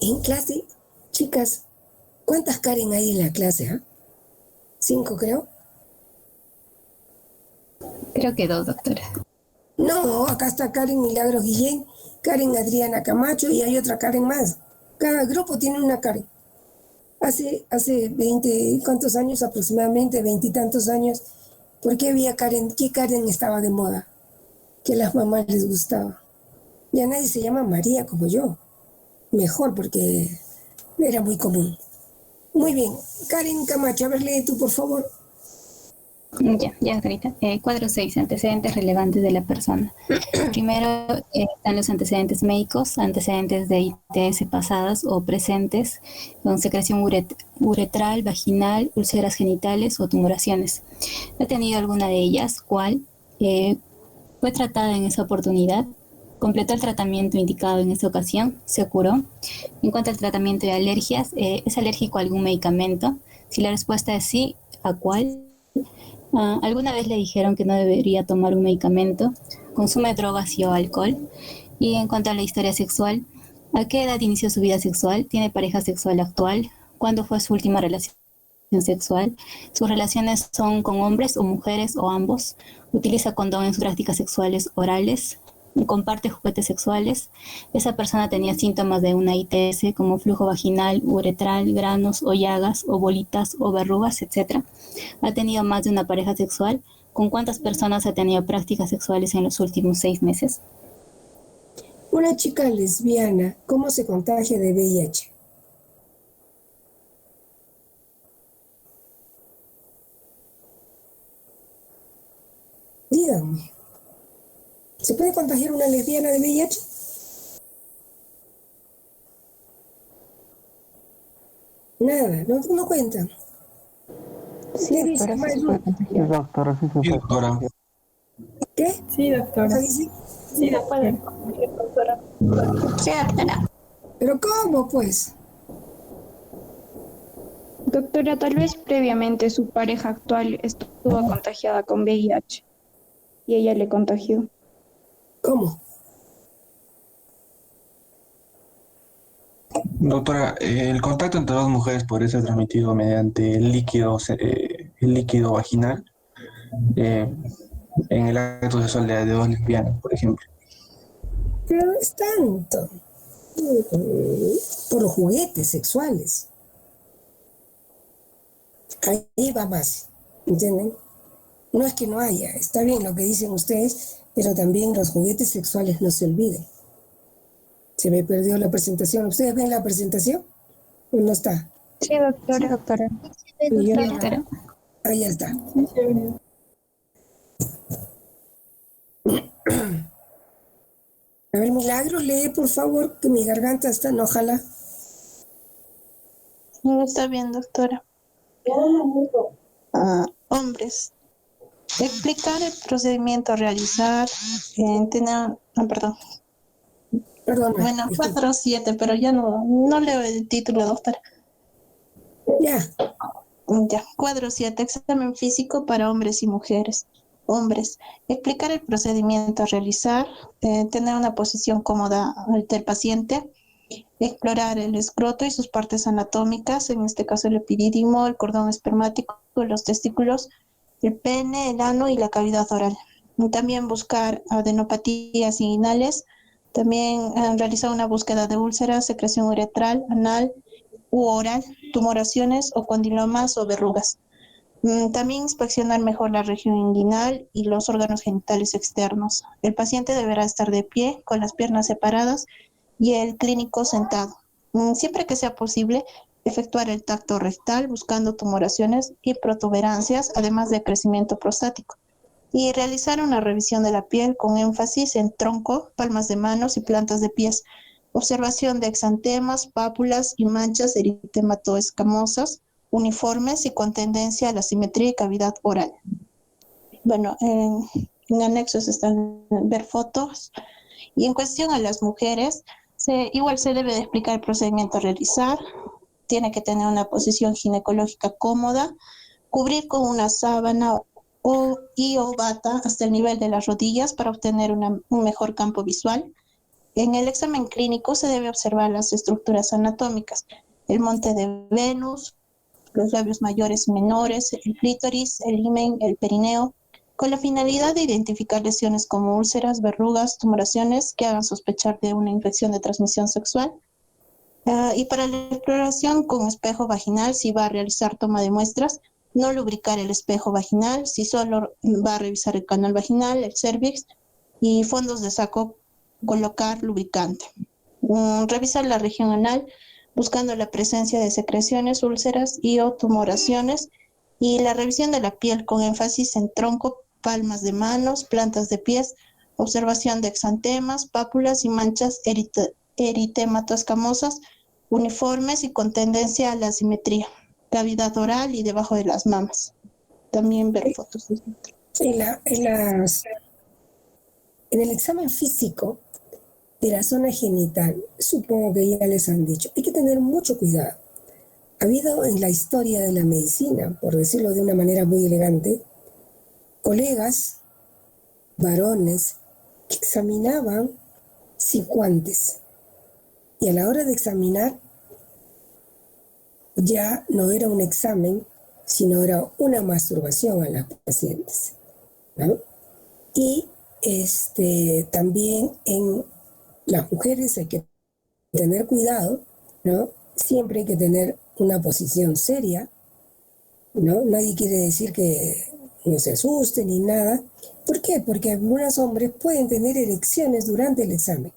en clase, chicas, ¿cuántas Karen hay en la clase? ¿Ah? 5, creo. Creo que 2, doctora. No, acá está Karen Milagros Guillén, Karen Adriana Camacho y hay otra Karen más. Cada grupo tiene una Karen. Hace 20, ¿cuántos años aproximadamente? 20 y tantos años. ¿Por qué había Karen? ¿Qué Karen estaba de moda? Que a las mamás les gustaba. Ya nadie se llama María como yo. Mejor porque era muy común. Muy bien. Karen Camacho, a ver, lee tú, por favor. Ya, doctorita. Cuadro 6, antecedentes relevantes de la persona. Primero están los antecedentes médicos, antecedentes de ITS pasadas o presentes, con secreción uretral, vaginal, úlceras genitales o tumoraciones. ¿Ha tenido alguna de ellas? ¿Cuál? ¿Fue tratada en esa oportunidad? ¿Completó el tratamiento indicado en esta ocasión? ¿Se curó? En cuanto al tratamiento de alergias, ¿es alérgico a algún medicamento? Si la respuesta es sí, ¿a cuál? ¿Alguna vez le dijeron que no debería tomar un medicamento? ¿Consume drogas y o alcohol? Y en cuanto a la historia sexual, ¿a qué edad inició su vida sexual? ¿Tiene pareja sexual actual? ¿Cuándo fue su última relación sexual? ¿Sus relaciones son con hombres o mujeres o ambos? ¿Utiliza condón en sus prácticas sexuales orales? ¿Comparte juguetes sexuales? ¿Esa persona tenía síntomas de una ITS como flujo vaginal, uretral, granos o llagas o bolitas o verrugas, etcétera? ¿Ha tenido más de una pareja sexual? ¿Con cuántas personas ha tenido prácticas sexuales en los últimos 6 meses? Una chica lesbiana, ¿cómo se contagia de VIH? Díganme. ¿Se puede contagiar una lesbiana de VIH? Nada, no cuentan. Sí, doctora, sí se puede contagiar. Sí, doctora, sí se Sí, puede. doctora. ¿Qué? Sí, doctora. ¿Qué dice? Sí, doctora. Sí, doctora. ¿Pero cómo, pues? Doctora, tal vez previamente su pareja actual estuvo contagiada con VIH y ella le contagió. ¿Cómo? Doctora, el contacto entre dos mujeres podría ser transmitido mediante el líquido vaginal en el acto sexual de dos lesbianas, por ejemplo. Pero no es tanto. Por los juguetes sexuales. Ahí va más, ¿entienden? No es que no haya, está bien lo que dicen ustedes, pero también los juguetes sexuales no se olviden. Se me perdió la presentación. ¿Ustedes ven la presentación? ¿O no está? Sí, doctora. Sí, doctora. Y yo- Doctora. Ahí está. Sí, chévere. A ver, Milagros, lee por favor, que mi garganta está, no jala. Está bien, doctora. Hombres. Explicar el procedimiento a realizar, tener, perdón. Perdona. Bueno, disculpa. 4-7, pero ya no leo el título, doctora. Ya. Ya, cuadro 7, examen físico para hombres y mujeres. Hombres, explicar el procedimiento a realizar, tener una posición cómoda ante el paciente, explorar el escroto y sus partes anatómicas, en este caso el epidídimo, el cordón espermático, los testículos, el pene, el ano y la cavidad oral. Y también buscar adenopatías inguinales, también realizar una búsqueda de úlceras, secreción uretral, anal u oral, tumoraciones o condilomas o verrugas. También inspeccionar mejor la región inguinal y los órganos genitales externos. El paciente deberá estar de pie, con las piernas separadas y el clínico sentado. Siempre que sea posible, efectuar el tacto rectal buscando tumoraciones y protuberancias, además de crecimiento prostático. Y realizar una revisión de la piel con énfasis en tronco, palmas de manos y plantas de pies. Observación de exantemas, pápulas y manchas eritematoescamosas, uniformes y con tendencia a la simetría y cavidad oral. Bueno, en anexos están ver fotos. Y en cuestión a las mujeres, igual se debe de explicar el procedimiento a realizar. Tiene que tener una posición ginecológica cómoda, cubrir con una sábana o bata hasta el nivel de las rodillas para obtener un mejor campo visual. En el examen clínico se debe observar las estructuras anatómicas, el monte de Venus, los labios mayores y menores, el clítoris, el himen, el perineo, con la finalidad de identificar lesiones como úlceras, verrugas, tumoraciones que hagan sospechar de una infección de transmisión sexual. Y para la exploración con espejo vaginal, si va a realizar toma de muestras, no lubricar el espejo vaginal, si solo va a revisar el canal vaginal, el cervix y fondos de saco, colocar lubricante. Revisar la región anal, buscando la presencia de secreciones, úlceras y o tumoraciones, y la revisión de la piel con énfasis en tronco, palmas de manos, plantas de pies, observación de exantemas, pápulas y manchas eritematoescamosas, uniformes y con tendencia a la simetría, cavidad oral y debajo de las mamas. También ver fotos. En el examen físico de la zona genital, supongo que ya les han dicho, hay que tener mucho cuidado. Ha habido en la historia de la medicina, por decirlo de una manera muy elegante, colegas, varones, que examinaban sin guantes. Y a la hora de examinar, ya no era un examen, sino era una masturbación a las pacientes, ¿no? Y también en las mujeres hay que tener cuidado, ¿no? Siempre hay que tener una posición seria, ¿no? Nadie quiere decir que no se asusten ni nada. ¿Por qué? Porque algunos hombres pueden tener erecciones durante el examen.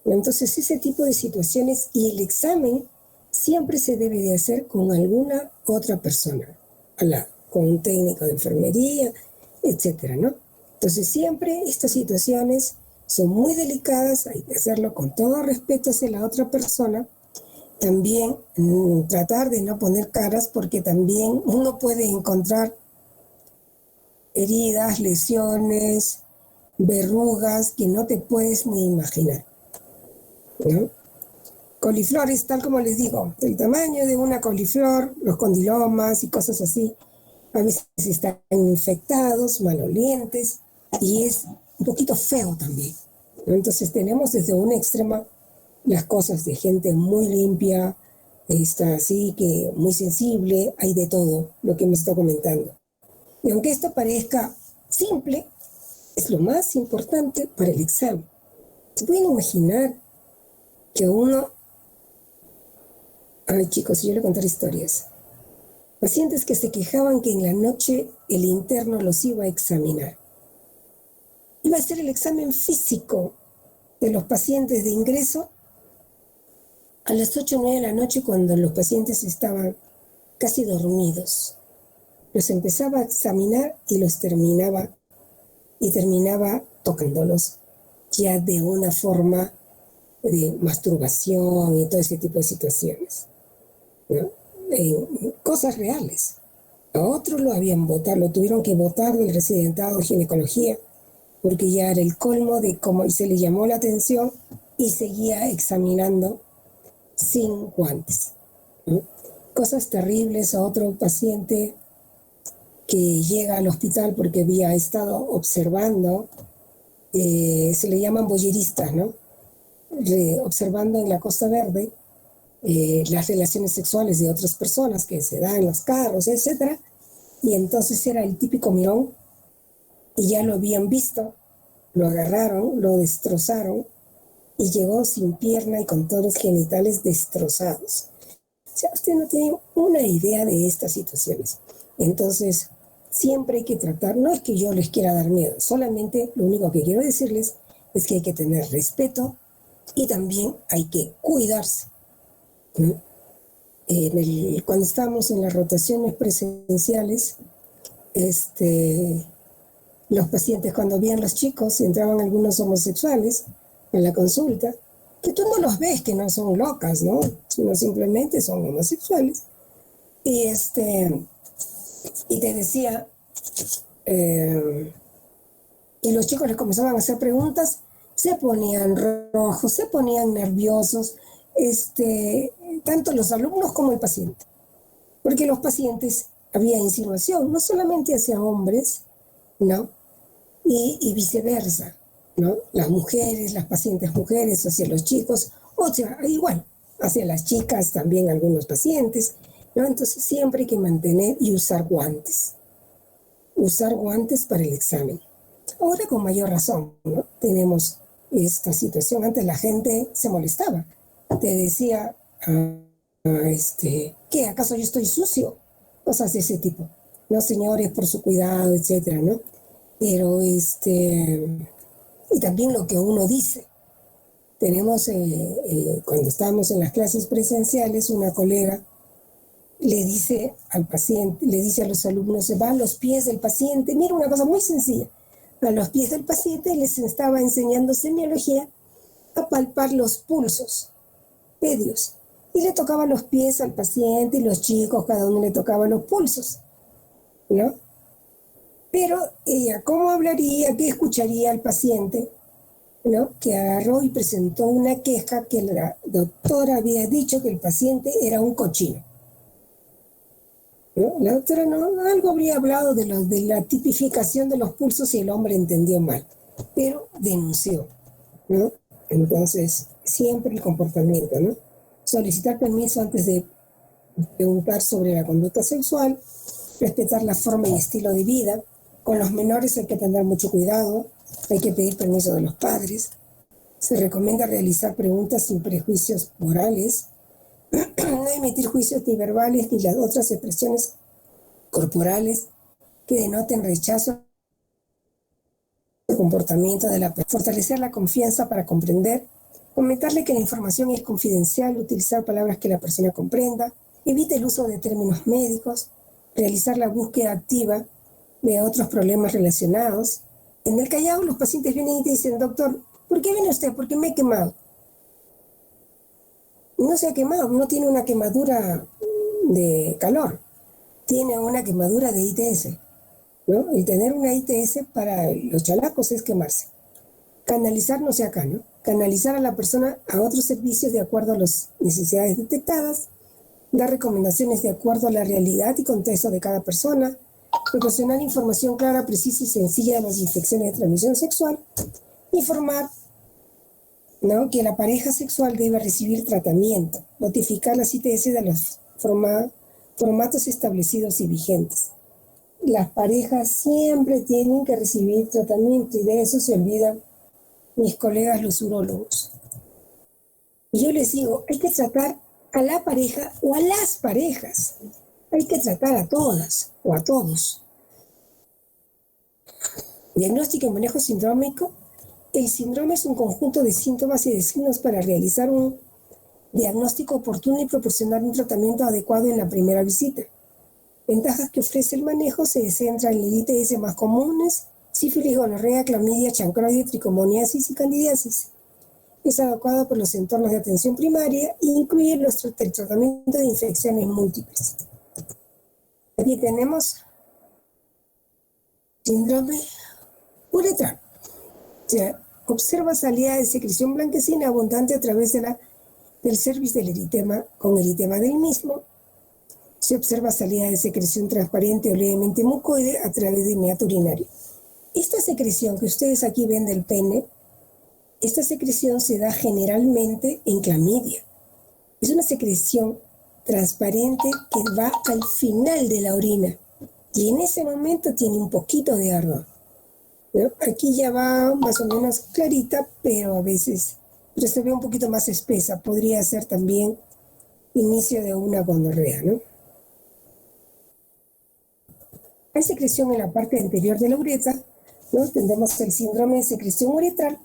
Entonces, ese tipo de situaciones y el examen siempre se debe de hacer con alguna otra persona al lado, con un técnico de enfermería, etcétera, ¿no? Entonces, siempre estas situaciones son muy delicadas, hay que hacerlo con todo respeto hacia la otra persona. También tratar de no poner caras, porque también uno puede encontrar heridas, lesiones, verrugas que no te puedes ni imaginar, ¿no? Coliflores, tal como les digo, el tamaño de una coliflor, los condilomas y cosas así, a veces están infectados, malolientes, y es un poquito feo también, ¿no? Entonces tenemos desde un extremo las cosas de gente muy limpia, está así que muy sensible, hay de todo lo que hemos estado comentando. Y aunque esto parezca simple, es lo más importante para el examen. ¿Se pueden imaginar que uno... Ay, chicos, si yo le contar historias. Pacientes que se quejaban que en la noche el interno los iba a examinar. Iba a hacer el examen físico de los pacientes de ingreso a las 8 o 9 de la noche, cuando los pacientes estaban casi dormidos. Los empezaba a examinar y los terminaba tocándolos ya de una forma de masturbación y todo ese tipo de situaciones, ¿no? Cosas reales. A otros lo tuvieron que botar del residentado de ginecología, porque ya era el colmo de cómo se le llamó la atención y seguía examinando sin guantes, ¿no? Cosas terribles. A otro paciente que llega al hospital porque había estado observando, se le llaman boyeristas, ¿no? Observando en la Costa Verde las relaciones sexuales de otras personas que se dan en los carros, etcétera, y entonces era el típico mirón, y ya lo habían visto, lo agarraron, lo destrozaron, y llegó sin pierna y con todos los genitales destrozados. O sea, usted no tiene una idea de estas situaciones. Entonces, siempre hay que tratar, no es que yo les quiera dar miedo, solamente lo único que quiero decirles es que hay que tener respeto y también hay que cuidarse, ¿no? Cuando estábamos en las rotaciones presenciales, los pacientes, cuando veían los chicos, entraban algunos homosexuales a la consulta, que tú no los ves que no son locas, ¿no? Sino simplemente son homosexuales. Y te decía, y los chicos les comenzaban a hacer preguntas, se ponían rojos, se ponían nerviosos, tanto los alumnos como el paciente. Porque los pacientes, había insinuación, no solamente hacia hombres, ¿no? Y viceversa, ¿no? Las mujeres, las pacientes mujeres hacia los chicos, o sea, igual, hacia las chicas también algunos pacientes, ¿no? Entonces siempre hay que mantener y usar guantes para el examen. Ahora con mayor razón, ¿no? Tenemos esta situación. Antes la gente se molestaba, te decía, ¿qué? ¿Acaso yo estoy sucio? Cosas de ese tipo. No, señores, por su cuidado, etcétera, ¿no? Pero y también lo que uno dice. Tenemos, cuando estábamos en las clases presenciales, una colega le dice al paciente, le dice a los alumnos, se va a los pies del paciente, mira una cosa muy sencilla, a los pies del paciente les estaba enseñando semiología a palpar los pulsos pedios, y le tocaba los pies al paciente y los chicos, cada uno le tocaba los pulsos, ¿no? Pero ella, ¿cómo hablaría, qué escucharía al paciente, ¿no? Que agarró y presentó una queja que la doctora había dicho que el paciente era un cochino, ¿no? La doctora algo habría hablado de la tipificación de los pulsos y el hombre entendió mal, pero denunció, ¿no? Entonces, siempre el comportamiento, ¿no? Solicitar permiso antes de preguntar sobre la conducta sexual, respetar la forma y estilo de vida. Con los menores hay que tener mucho cuidado, hay que pedir permiso de los padres. Se recomienda realizar preguntas sin prejuicios morales, no emitir juicios ni verbales ni las otras expresiones corporales que denoten rechazo al comportamiento de la persona. Fortalecer la confianza para comprender, comentarle que la información es confidencial, utilizar palabras que la persona comprenda, evite el uso de términos médicos, realizar la búsqueda activa de otros problemas relacionados. En el Callao los pacientes vienen y te dicen, doctor, ¿por qué viene usted? Porque me he quemado. No se ha quemado, no tiene una quemadura de calor, tiene una quemadura de ITS, ¿no? El tener una ITS para los chalacos es quemarse. Canalizar, no sé acá, ¿no? Canalizar a la persona a otros servicios de acuerdo a las necesidades detectadas, dar recomendaciones de acuerdo a la realidad y contexto de cada persona, proporcionar información clara, precisa y sencilla de las infecciones de transmisión sexual, informar, ¿no? Que la pareja sexual debe recibir tratamiento, notificar las ITS de los formatos establecidos y vigentes. Las parejas siempre tienen que recibir tratamiento y de eso se olvidan mis colegas los urólogos. Y yo les digo, hay que tratar a la pareja o a las parejas. Hay que tratar a todas o a todos. Diagnóstico y manejo sindrómico. El síndrome es un conjunto de síntomas y de signos para realizar un diagnóstico oportuno y proporcionar un tratamiento adecuado en la primera visita. Ventajas que ofrece el manejo se centran en el ITS más comunes: sífilis, gonorrea, clamidia, chancroide, tricomoniasis y candidiasis. Es adecuado por los entornos de atención primaria e incluye el tratamiento de infecciones múltiples. Aquí tenemos síndrome uretral. O sea, observa salida de secreción blanquecina abundante a través del cervix del eritema, con eritema del mismo. Se observa salida de secreción transparente o levemente mucoide a través del meato urinario. Esta secreción que ustedes aquí ven del pene, esta secreción se da generalmente en clamidia. Es una secreción transparente que va al final de la orina y en ese momento tiene un poquito de ardor, ¿no? Aquí ya va más o menos clarita, pero a veces se ve un poquito más espesa. Podría ser también inicio de una gonorrea, ¿no? Hay secreción en la parte anterior de la uretra, ¿no? Tendremos el síndrome de secreción uretral.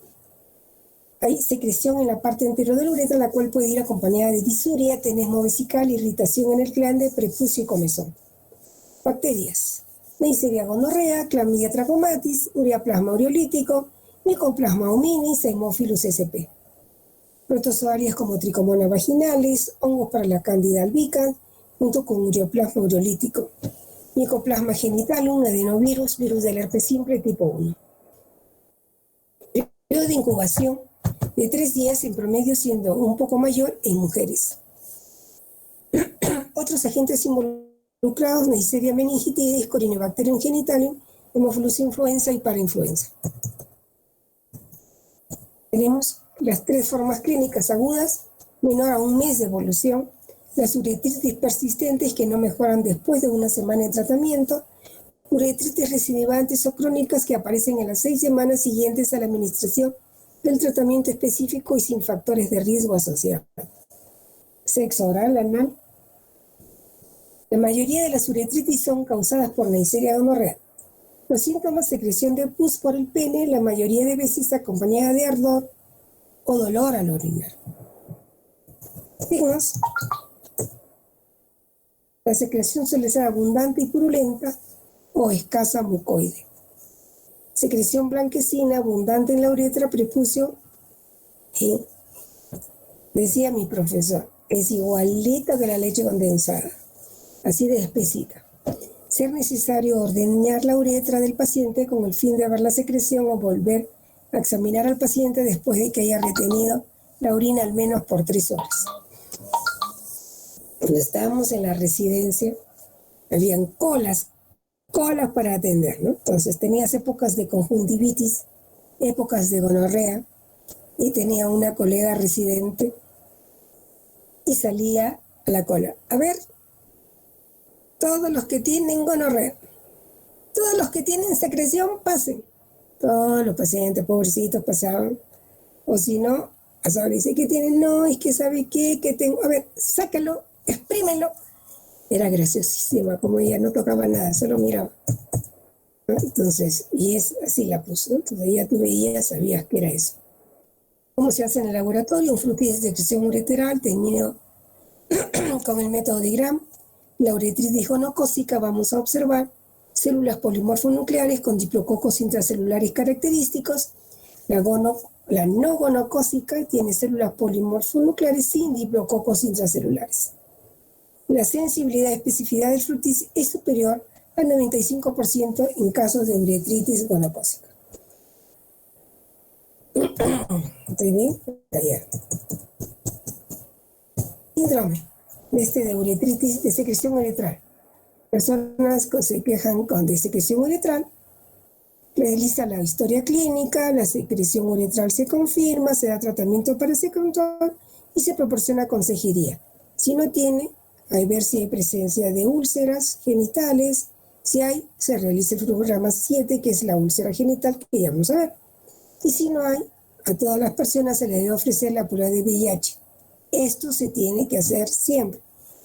Hay secreción en la parte anterior de la uretra, la cual puede ir acompañada de disuria, tenesmo vesical, irritación en el glande, prepucio y comezón. Bacterias: Neisseria gonorrea, Chlamydia trachomatis, Ureaplasma ureolítico, Mycoplasma hominis, Haemophilus sp. Protozoarias como Trichomonas vaginales, hongos para la Candida albicans, junto con Ureaplasma ureolítico. Mycoplasma genitalum, adenovirus, virus del herpes simple tipo 1. Periodo de incubación de 3 días en promedio, siendo un poco mayor en mujeres. Otros agentes involucrados: Neisseria meningitidis, Corynebacterium genitalium, Haemophilus influenza y parainfluenza. Tenemos las 3 formas clínicas agudas, menor a un mes de evolución, las uretritis persistentes que no mejoran después de una semana de tratamiento, uretritis recidivantes o crónicas que aparecen en las 6 semanas siguientes a la administración del tratamiento específico y sin factores de riesgo asociados. Sexo oral, anal. La mayoría de las uretritis son causadas por Neisseria gonorrea. Los síntomas: secreción de pus por el pene, la mayoría de veces acompañada de ardor o dolor al orinar. Signos: la secreción suele ser abundante y purulenta o escasa mucoide. Secreción blanquecina abundante en la uretra, prepucio, y decía mi profesor, es igualita que la leche condensada, así de espesita. Ser necesario ordeñar la uretra del paciente con el fin de ver la secreción o volver a examinar al paciente después de que haya retenido la orina al menos por 3 horas. Cuando estábamos en la residencia, habían colas para atender, ¿no? Entonces tenías épocas de conjuntivitis, épocas de gonorrea, y tenía una colega residente y salía a la cola: a ver, todos los que tienen gonorrea, todos los que tienen secreción, pasen. Todos los pacientes, pobrecitos, pasaban. O si no, pasaban y dice, ¿qué tienen? No, es que ¿sabe qué? Que tengo, a ver, sácalo, exprímelo. Era graciosísima, como ella no tocaba nada, solo miraba, ¿no? Entonces, y es así la puso, ¿no? Entonces ya tú veías, sabías que era eso. ¿Cómo se hace en el laboratorio? Un flujo de secreción ureteral teñido con el método de Gram. La uretritis gonocócica, vamos a observar células polimorfonucleares con diplococos intracelulares característicos. La no gonocócica tiene células polimorfonucleares sin diplococos intracelulares. La sensibilidad y especificidad del frutis es superior al 95% en casos de uretritis gonocócica. ¿Estoy bien? Allá. Síndrome de uretritis de secreción uretral. Personas que se quejan de secreción uretral, realiza la historia clínica, la secreción uretral se confirma, se da tratamiento para ese control y se proporciona consejería. Si no tiene, hay ver si hay presencia de úlceras genitales. Si hay, se realiza el programa 7, que es la úlcera genital, que ya vamos a ver. Y si no hay, a todas las personas se les debe ofrecer la prueba de VIH. Esto se tiene que hacer siempre.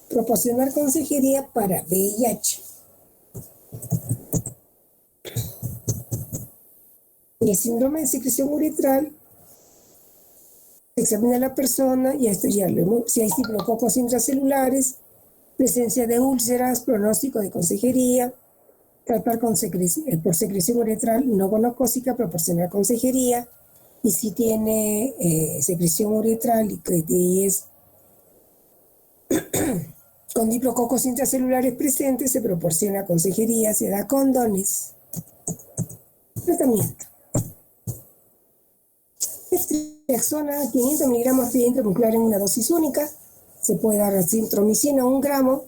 Proporcionar consejería para VIH. El síndrome de secreción uretral: se examina a la persona, y esto ya lo hemos, si hay diplococos intracelulares, presencia de úlceras, pronóstico de consejería, tratar con por secreción uretral no gonocócica, proporcionar consejería, y si tiene secreción uretral y es con diplococos intracelulares presentes, se proporciona consejería, se da condones. Tratamiento: Naltrexona 500 miligramos vía intramuscular en una dosis única. Se puede dar acitromicina 1 gramo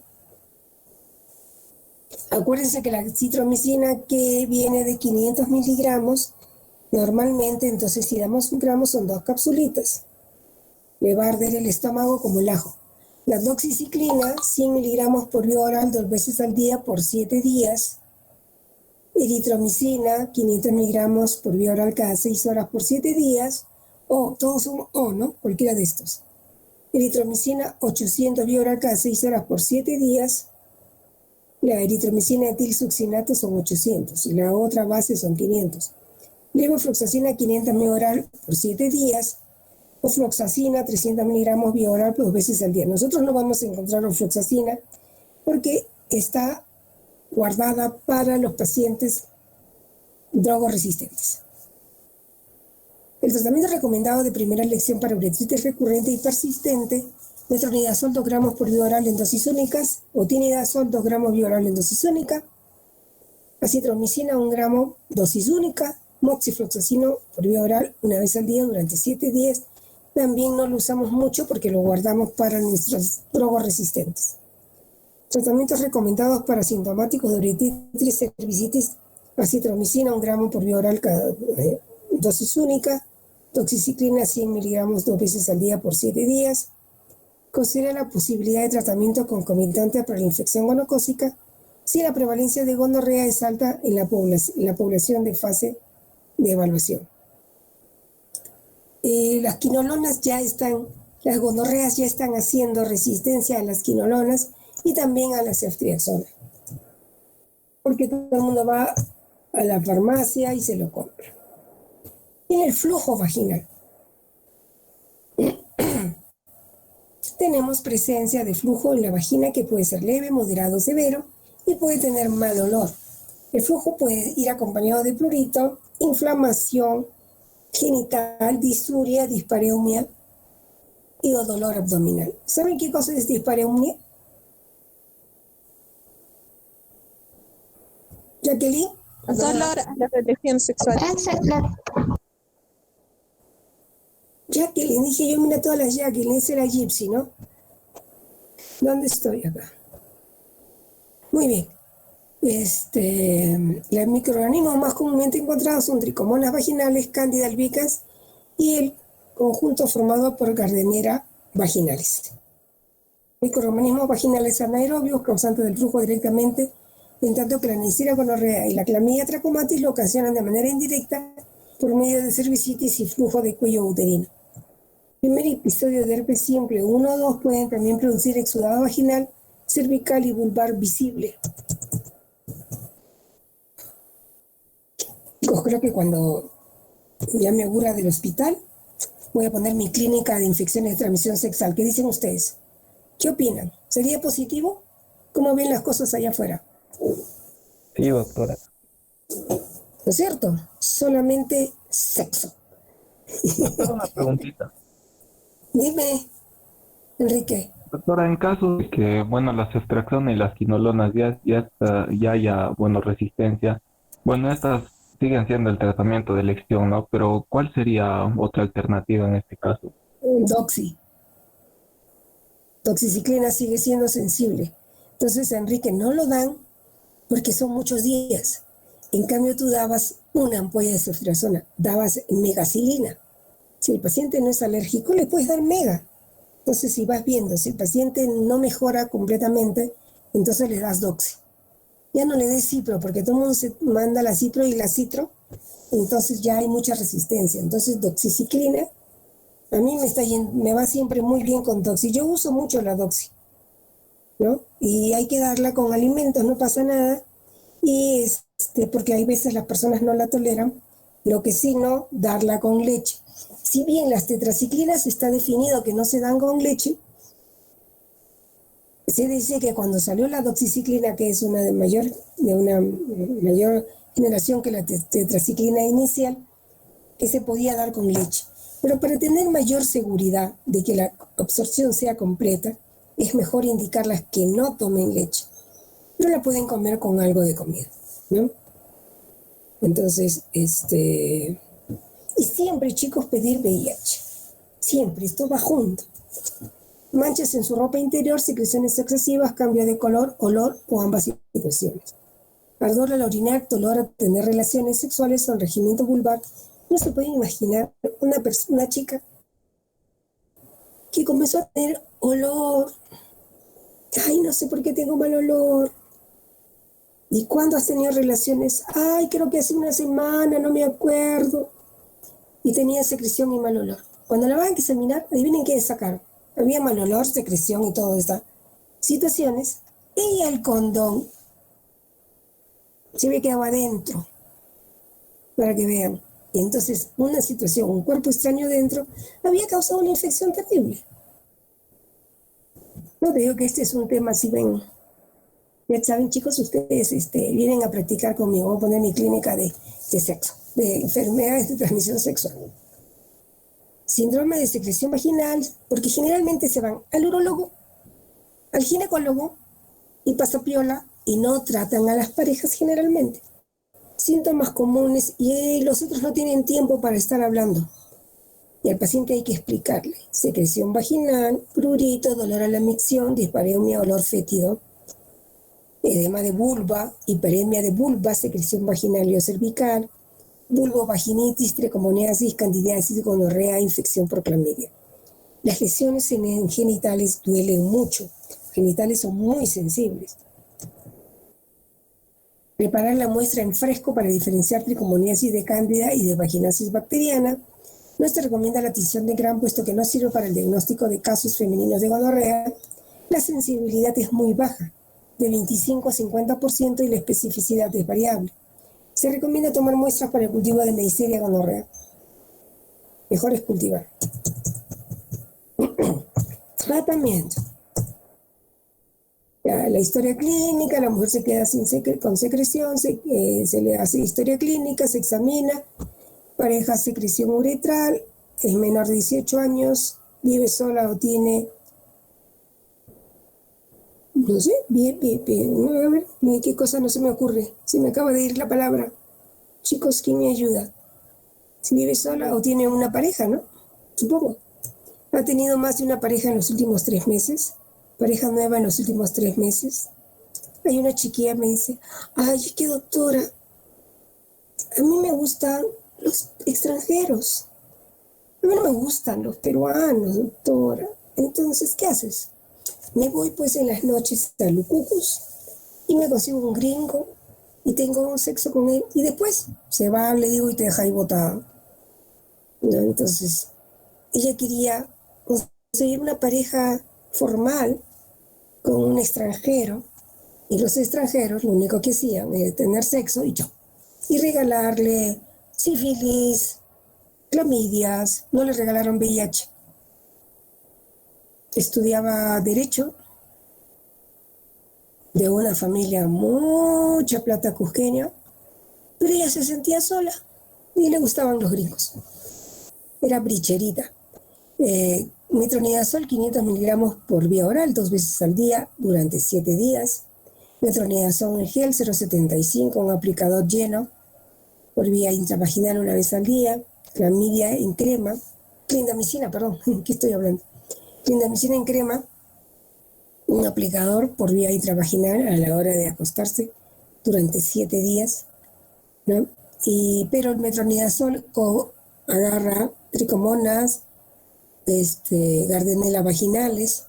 Acuérdense que la citromicina que viene de 500 miligramos, normalmente, entonces si damos 1 gramo son 2 capsulitas. Le va a arder el estómago como el ajo. La doxiciclina, 100 miligramos por vía oral 2 veces al día por 7 días. Eritromicina, 500 miligramos por vía oral cada 6 horas por 7 días. O, todos son O, ¿no? Cualquiera de estos. Eritromicina, 800 vía oral cada 6 horas por 7 días. La eritromicina etilsuccinato son 800 y la otra base son 500. Levofloxacina, 500 mg oral por 7 días. Ofloxacina, 300 miligramos vía oral 2 veces al día. Nosotros no vamos a encontrar ofloxacina porque está guardada para los pacientes drogoresistentes. El tratamiento recomendado de primera elección para uretritis recurrente y persistente, metronidazol 2 gramos por vía oral en dosis únicas, o tinidazol 2 gramos vía oral en dosis única, acitromicina 1 gramo dosis única, moxifloxacino por vía oral 1 vez al día durante 7 días. También no lo usamos mucho porque lo guardamos para nuestros drogoresistentes. Tratamientos recomendados para sintomáticos de uretritis cervicitis, acitromicina 1 gramo por vía oral cada dosis única, doxiciclina 100 miligramos 2 veces al día por 7 días. Considera la posibilidad de tratamiento concomitante para la infección gonocócica si la prevalencia de gonorrea es alta en la población de fase de evaluación. Las quinolonas las gonorreas ya están haciendo resistencia a las quinolonas y también a la ceftriaxona. Porque todo el mundo va a la farmacia y se lo compra. En el flujo vaginal tenemos presencia de flujo en la vagina que puede ser leve, moderado, severo y puede tener mal olor. El flujo puede ir acompañado de prurito, inflamación genital, disuria, dispareumia y o dolor abdominal. ¿Saben qué cosa es dispareumia? Jacqueline. Dolor a la relación sexual. Jacqueline, dije yo, mira todas las Jacqueline, esa era Gypsy, ¿no? ¿Dónde estoy acá? Muy bien. Los microorganismos más comúnmente encontrados son tricomonas vaginales, cándida albicans y el conjunto formado por Gardnerella vaginalis. Microorganismos vaginales anaerobios causantes del flujo directamente, en tanto que la Neisseria gonorrea y la Chlamydia trachomatis lo ocasionan de manera indirecta por medio de cervicitis y flujo de cuello uterino. Primer episodio de herpes simple 1 o 2 pueden también producir exudado vaginal, cervical y vulvar visible. Creo que cuando ya me aburra del hospital, voy a poner mi clínica de infecciones de transmisión sexual. ¿Qué dicen ustedes? ¿Qué opinan? ¿Sería positivo? ¿Cómo ven las cosas allá afuera? Sí, doctora. ¿No es cierto? Solamente sexo. Una preguntita. Dime, Enrique. Doctora, en caso de que, bueno, la ceftriaxona y las quinolonas ya haya, bueno, resistencia, bueno, estas siguen siendo el tratamiento de elección, ¿no? Pero ¿cuál sería otra alternativa en este caso? Doxi. Doxiciclina sigue siendo sensible. Entonces, a Enrique no lo dan porque son muchos días. En cambio, tú dabas una ampolla de ceftriaxona, dabas megacilina. Si el paciente no es alérgico, le puedes dar mega. Entonces, si vas viendo, si el paciente no mejora completamente, entonces le das doxi. Ya no le des cipro, porque todo el mundo se manda la cipro y la citro, entonces ya hay mucha resistencia. Entonces, doxiciclina, a mí me va siempre muy bien con doxi. Yo uso mucho la doxi, ¿no? Y hay que darla con alimentos, no pasa nada. Y porque hay veces las personas no la toleran, lo que sí no, darla con leche. Si bien las tetraciclinas está definido que no se dan con leche, se dice que cuando salió la doxiciclina, que es una mayor generación que la tetraciclina inicial, que se podía dar con leche. Pero para tener mayor seguridad de que la absorción sea completa, es mejor indicarlas que no tomen leche. Pero la pueden comer con algo de comida, ¿no? Entonces, y siempre, chicos, pedir VIH. Siempre, esto va junto. manchas en su ropa interior, secreciones excesivas, cambio de color, olor o ambas situaciones. Ardor al orinar, dolor a tener relaciones sexuales o enrejimiento vulvar. No se puede imaginar una chica que comenzó a tener olor. Ay, no sé por qué tengo mal olor. ¿Y cuándo has tenido relaciones? Ay, creo que hace una semana, no me acuerdo. Y tenía secreción y mal olor. Cuando la van a examinar, adivinen qué sacaron. Había mal olor, secreción y todas estas situaciones. Y el condón se había quedado adentro, para que vean. Y entonces una situación, un cuerpo extraño dentro, había causado una infección terrible. No te digo que este es un tema, si ven, ya saben chicos, ustedes vienen a practicar conmigo, voy a poner mi clínica de sexo, de enfermedades de transmisión sexual. Síndrome de secreción vaginal, porque generalmente se van al urólogo, al ginecólogo y pasapiola y no tratan a las parejas generalmente. Síntomas comunes y los otros no tienen tiempo para estar hablando. Y al paciente hay que explicarle: secreción vaginal, prurito, dolor a la micción, dispareunia, olor fétido, edema de vulva, hiperemia de vulva, secreción vaginal y o cervical, vulvovaginitis, tricomoniasis, candidiasis, gonorrea, infección por clamidia. Las lesiones en genitales duelen mucho. Los genitales son muy sensibles. Preparar la muestra en fresco para diferenciar tricomoniasis de cándida y de vaginosis bacteriana. No se recomienda la tinción de Gram, puesto que no sirve para el diagnóstico de casos femeninos de gonorrea. La sensibilidad es muy baja, de 25 a 50%, y la especificidad es variable. Se recomienda tomar muestras para el cultivo de Neisseria gonorrea. Mejor es cultivar. Tratamiento. La historia clínica: la mujer se queda con secreción, se le hace historia clínica, se examina. Pareja, secreción uretral, es menor de 18 años, vive sola o tiene, no sé, bien, a ver, qué cosa no se me ocurre, se me acaba de ir la palabra. Chicos, ¿quién me ayuda? Si vive sola o tiene una pareja, ¿no? Supongo. ¿Ha tenido más de una pareja en los últimos 3 meses? ¿Pareja nueva en los últimos 3 meses? Hay una chiquilla me dice: ay, qué doctora, a mí me gustan los extranjeros. A mí no me gustan los peruanos, doctora. Entonces, ¿qué haces? Me voy pues en las noches a Lucucus y me consigo un gringo y tengo un sexo con él y después se va, le digo, y te deja ahí botado. ¿No? Entonces, ella quería conseguir una pareja formal con un extranjero, y los extranjeros lo único que hacían era tener sexo y regalarle sífilis, clamidias. No le regalaron VIH. Estudiaba Derecho, de una familia mucha plata cusqueña, pero ella se sentía sola y le gustaban los gringos. Era bricherita. Metronidazol 500 miligramos por vía oral 2 veces al día durante 7 días. Metronidazol en gel 0,75, un aplicador lleno por vía intravaginal 1 vez al día. Clamidia en crema, clindamicina, perdón, ¿qué estoy hablando? Clindamicina en crema, un aplicador por vía intravaginal a la hora de acostarse durante 7 días, ¿no? Pero el metronidazol agarra tricomonas, Gardnerella vaginales,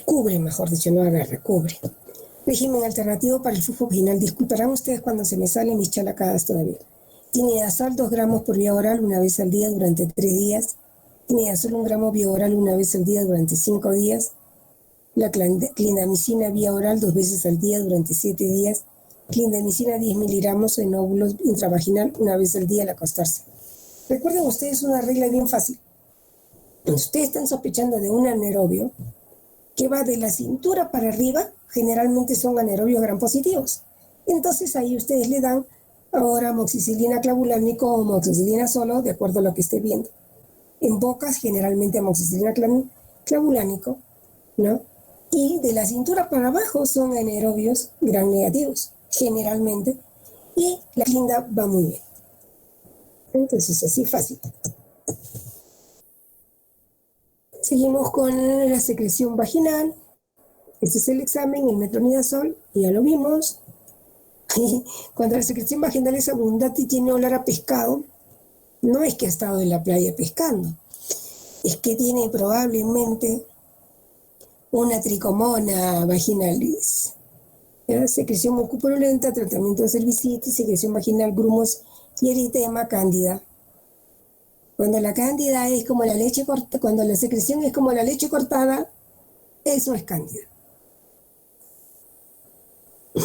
cubre, mejor dicho, no agarra, cubre. Régimen alternativo para el flujo vaginal. Disculparán ustedes cuando se me salen mis chalacadas todavía. Tinidazol 2 gramos por vía oral 1 vez al día durante 3 días. Tinidazol 1 gramo vía oral 1 vez al día durante 5 días. La clindamicina vía oral 2 veces al día durante 7 días. Clindamicina 10 miligramos en óvulos intravaginal 1 vez al día al acostarse. Recuerden ustedes una regla bien fácil. Ustedes están sospechando de un anaerobio que va de la cintura para arriba, generalmente son anaerobios gram positivos. Entonces ahí ustedes le dan ahora amoxicilina clavulánico o amoxicilina solo, de acuerdo a lo que esté viendo. En bocas, generalmente amoxicilina clavulánico, ¿no? Y de la cintura para abajo son anaerobios gram negativos, generalmente. Y la clinda va muy bien. Entonces, así fácil. Seguimos con la secreción vaginal. Este es el examen, el metronidazol, ya lo vimos. Cuando la secreción vaginal es abundante y tiene olor a pescado, no es que ha estado en la playa pescando, es que tiene probablemente una tricomona vaginalis. ¿Ya? Secreción mucopurulenta, tratamiento de cervicitis, secreción vaginal, grumos y eritema, cándida. Cuando la cándida es como la leche cortada, cuando la secreción es como la leche cortada, eso es cándida.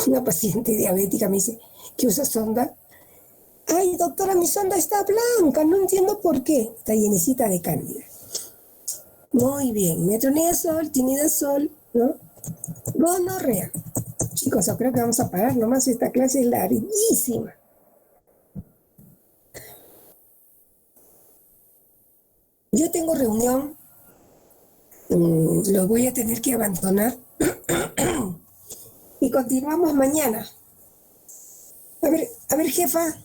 Una paciente diabética me dice que usa sonda. Ay, doctora, mi sonda está blanca, no entiendo por qué. Está llenecita de cándida. Muy bien, metronidazol, tinidazol, ¿no? Gonorrea. Chicos, yo creo que vamos a parar nomás, esta clase es larguísima. Yo tengo reunión, lo voy a tener que abandonar y continuamos mañana. A ver, jefa,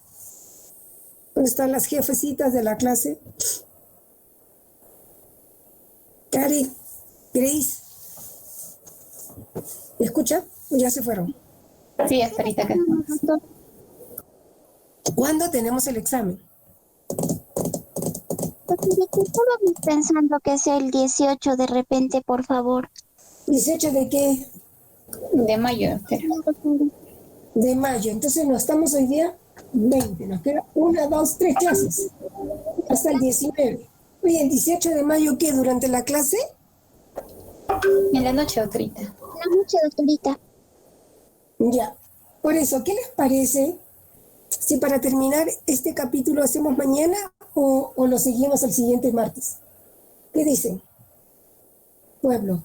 ¿dónde están las jefecitas de la clase? Cari, Grace, ¿me escucha? Ya se fueron. Sí, hasta ahorita acá. ¿Cuándo tenemos el examen? Estaba pensando que sea el 18 de repente, por favor. ¿18 de qué? De mayo, doctora. De mayo. Entonces no estamos hoy día 20. Nos queda 1, 2, 3 clases. Hasta el 19. Oye, ¿el 18 de mayo qué? ¿Durante la clase? En la noche, doctorita. En la noche, doctorita. Ya. Por eso, ¿qué les parece si para terminar este capítulo hacemos mañana o lo seguimos el siguiente martes? ¿Qué dicen? Pueblo.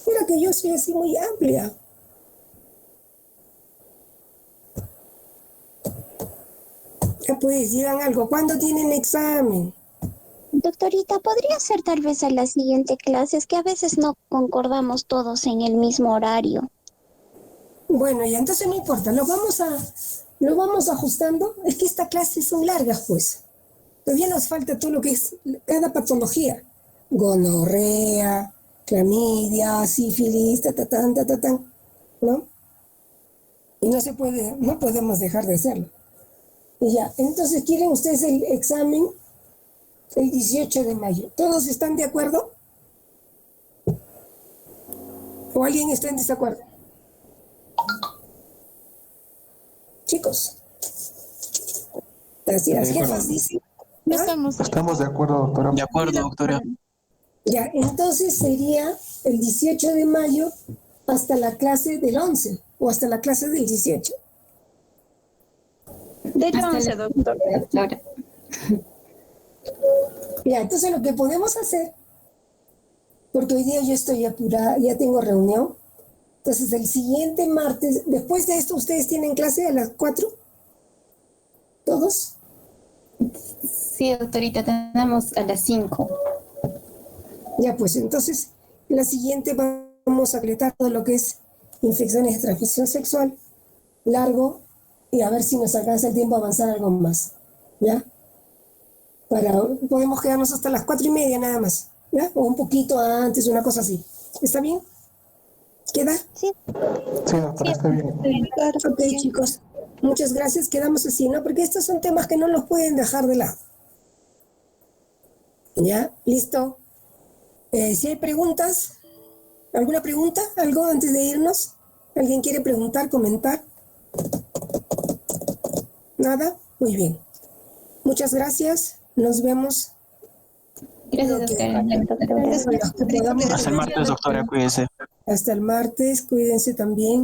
Mira que yo soy así muy amplia. Ya pues, digan algo. ¿Cuándo tienen examen? Doctorita, ¿podría ser tal vez a la siguiente clase? Es que a veces no concordamos todos en el mismo horario. Bueno, ya entonces no importa. Lo vamos ajustando. Es que estas clases son largas, pues. Todavía nos falta todo lo que es cada patología. Gonorrea, clamidia, sífilis, ¿no? Y no podemos dejar de hacerlo. Y ya, entonces, ¿quieren ustedes el examen el 18 de mayo? ¿Todos están de acuerdo? ¿O alguien está en desacuerdo? Chicos. Así las jefas dicen. No ¿Ah? Estamos de acuerdo, doctora. De acuerdo, doctora. Ya, entonces sería el 18 de mayo hasta la clase del 11 o hasta la clase del 18. Del 11, doctor. Ya, entonces lo que podemos hacer, porque hoy día yo estoy apurada, ya tengo reunión, entonces el siguiente martes, después de esto, ¿ustedes tienen clase a las 4? ¿Todos? Sí, doctorita, tenemos a las 5. Ya, pues entonces, la siguiente vamos a completar todo lo que es infecciones de transmisión sexual, largo, y a ver si nos alcanza el tiempo a avanzar algo más, ¿ya? Podemos quedarnos hasta las 4:30 nada más, ¿ya? O un poquito antes, una cosa así. ¿Está bien? ¿Queda? Sí. Sí, doctora, está bien. Ok, chicos. Muchas gracias. Quedamos así, ¿no? Porque estos son temas que no los pueden dejar de lado. ¿Ya? ¿Listo? Si hay preguntas, ¿alguna pregunta? ¿Algo antes de irnos? ¿Alguien quiere preguntar, comentar? ¿Nada? Muy bien. Muchas gracias. Nos vemos. Gracias, doctora. Hasta el martes, doctora, cuídese. Hasta el martes. Cuídense también.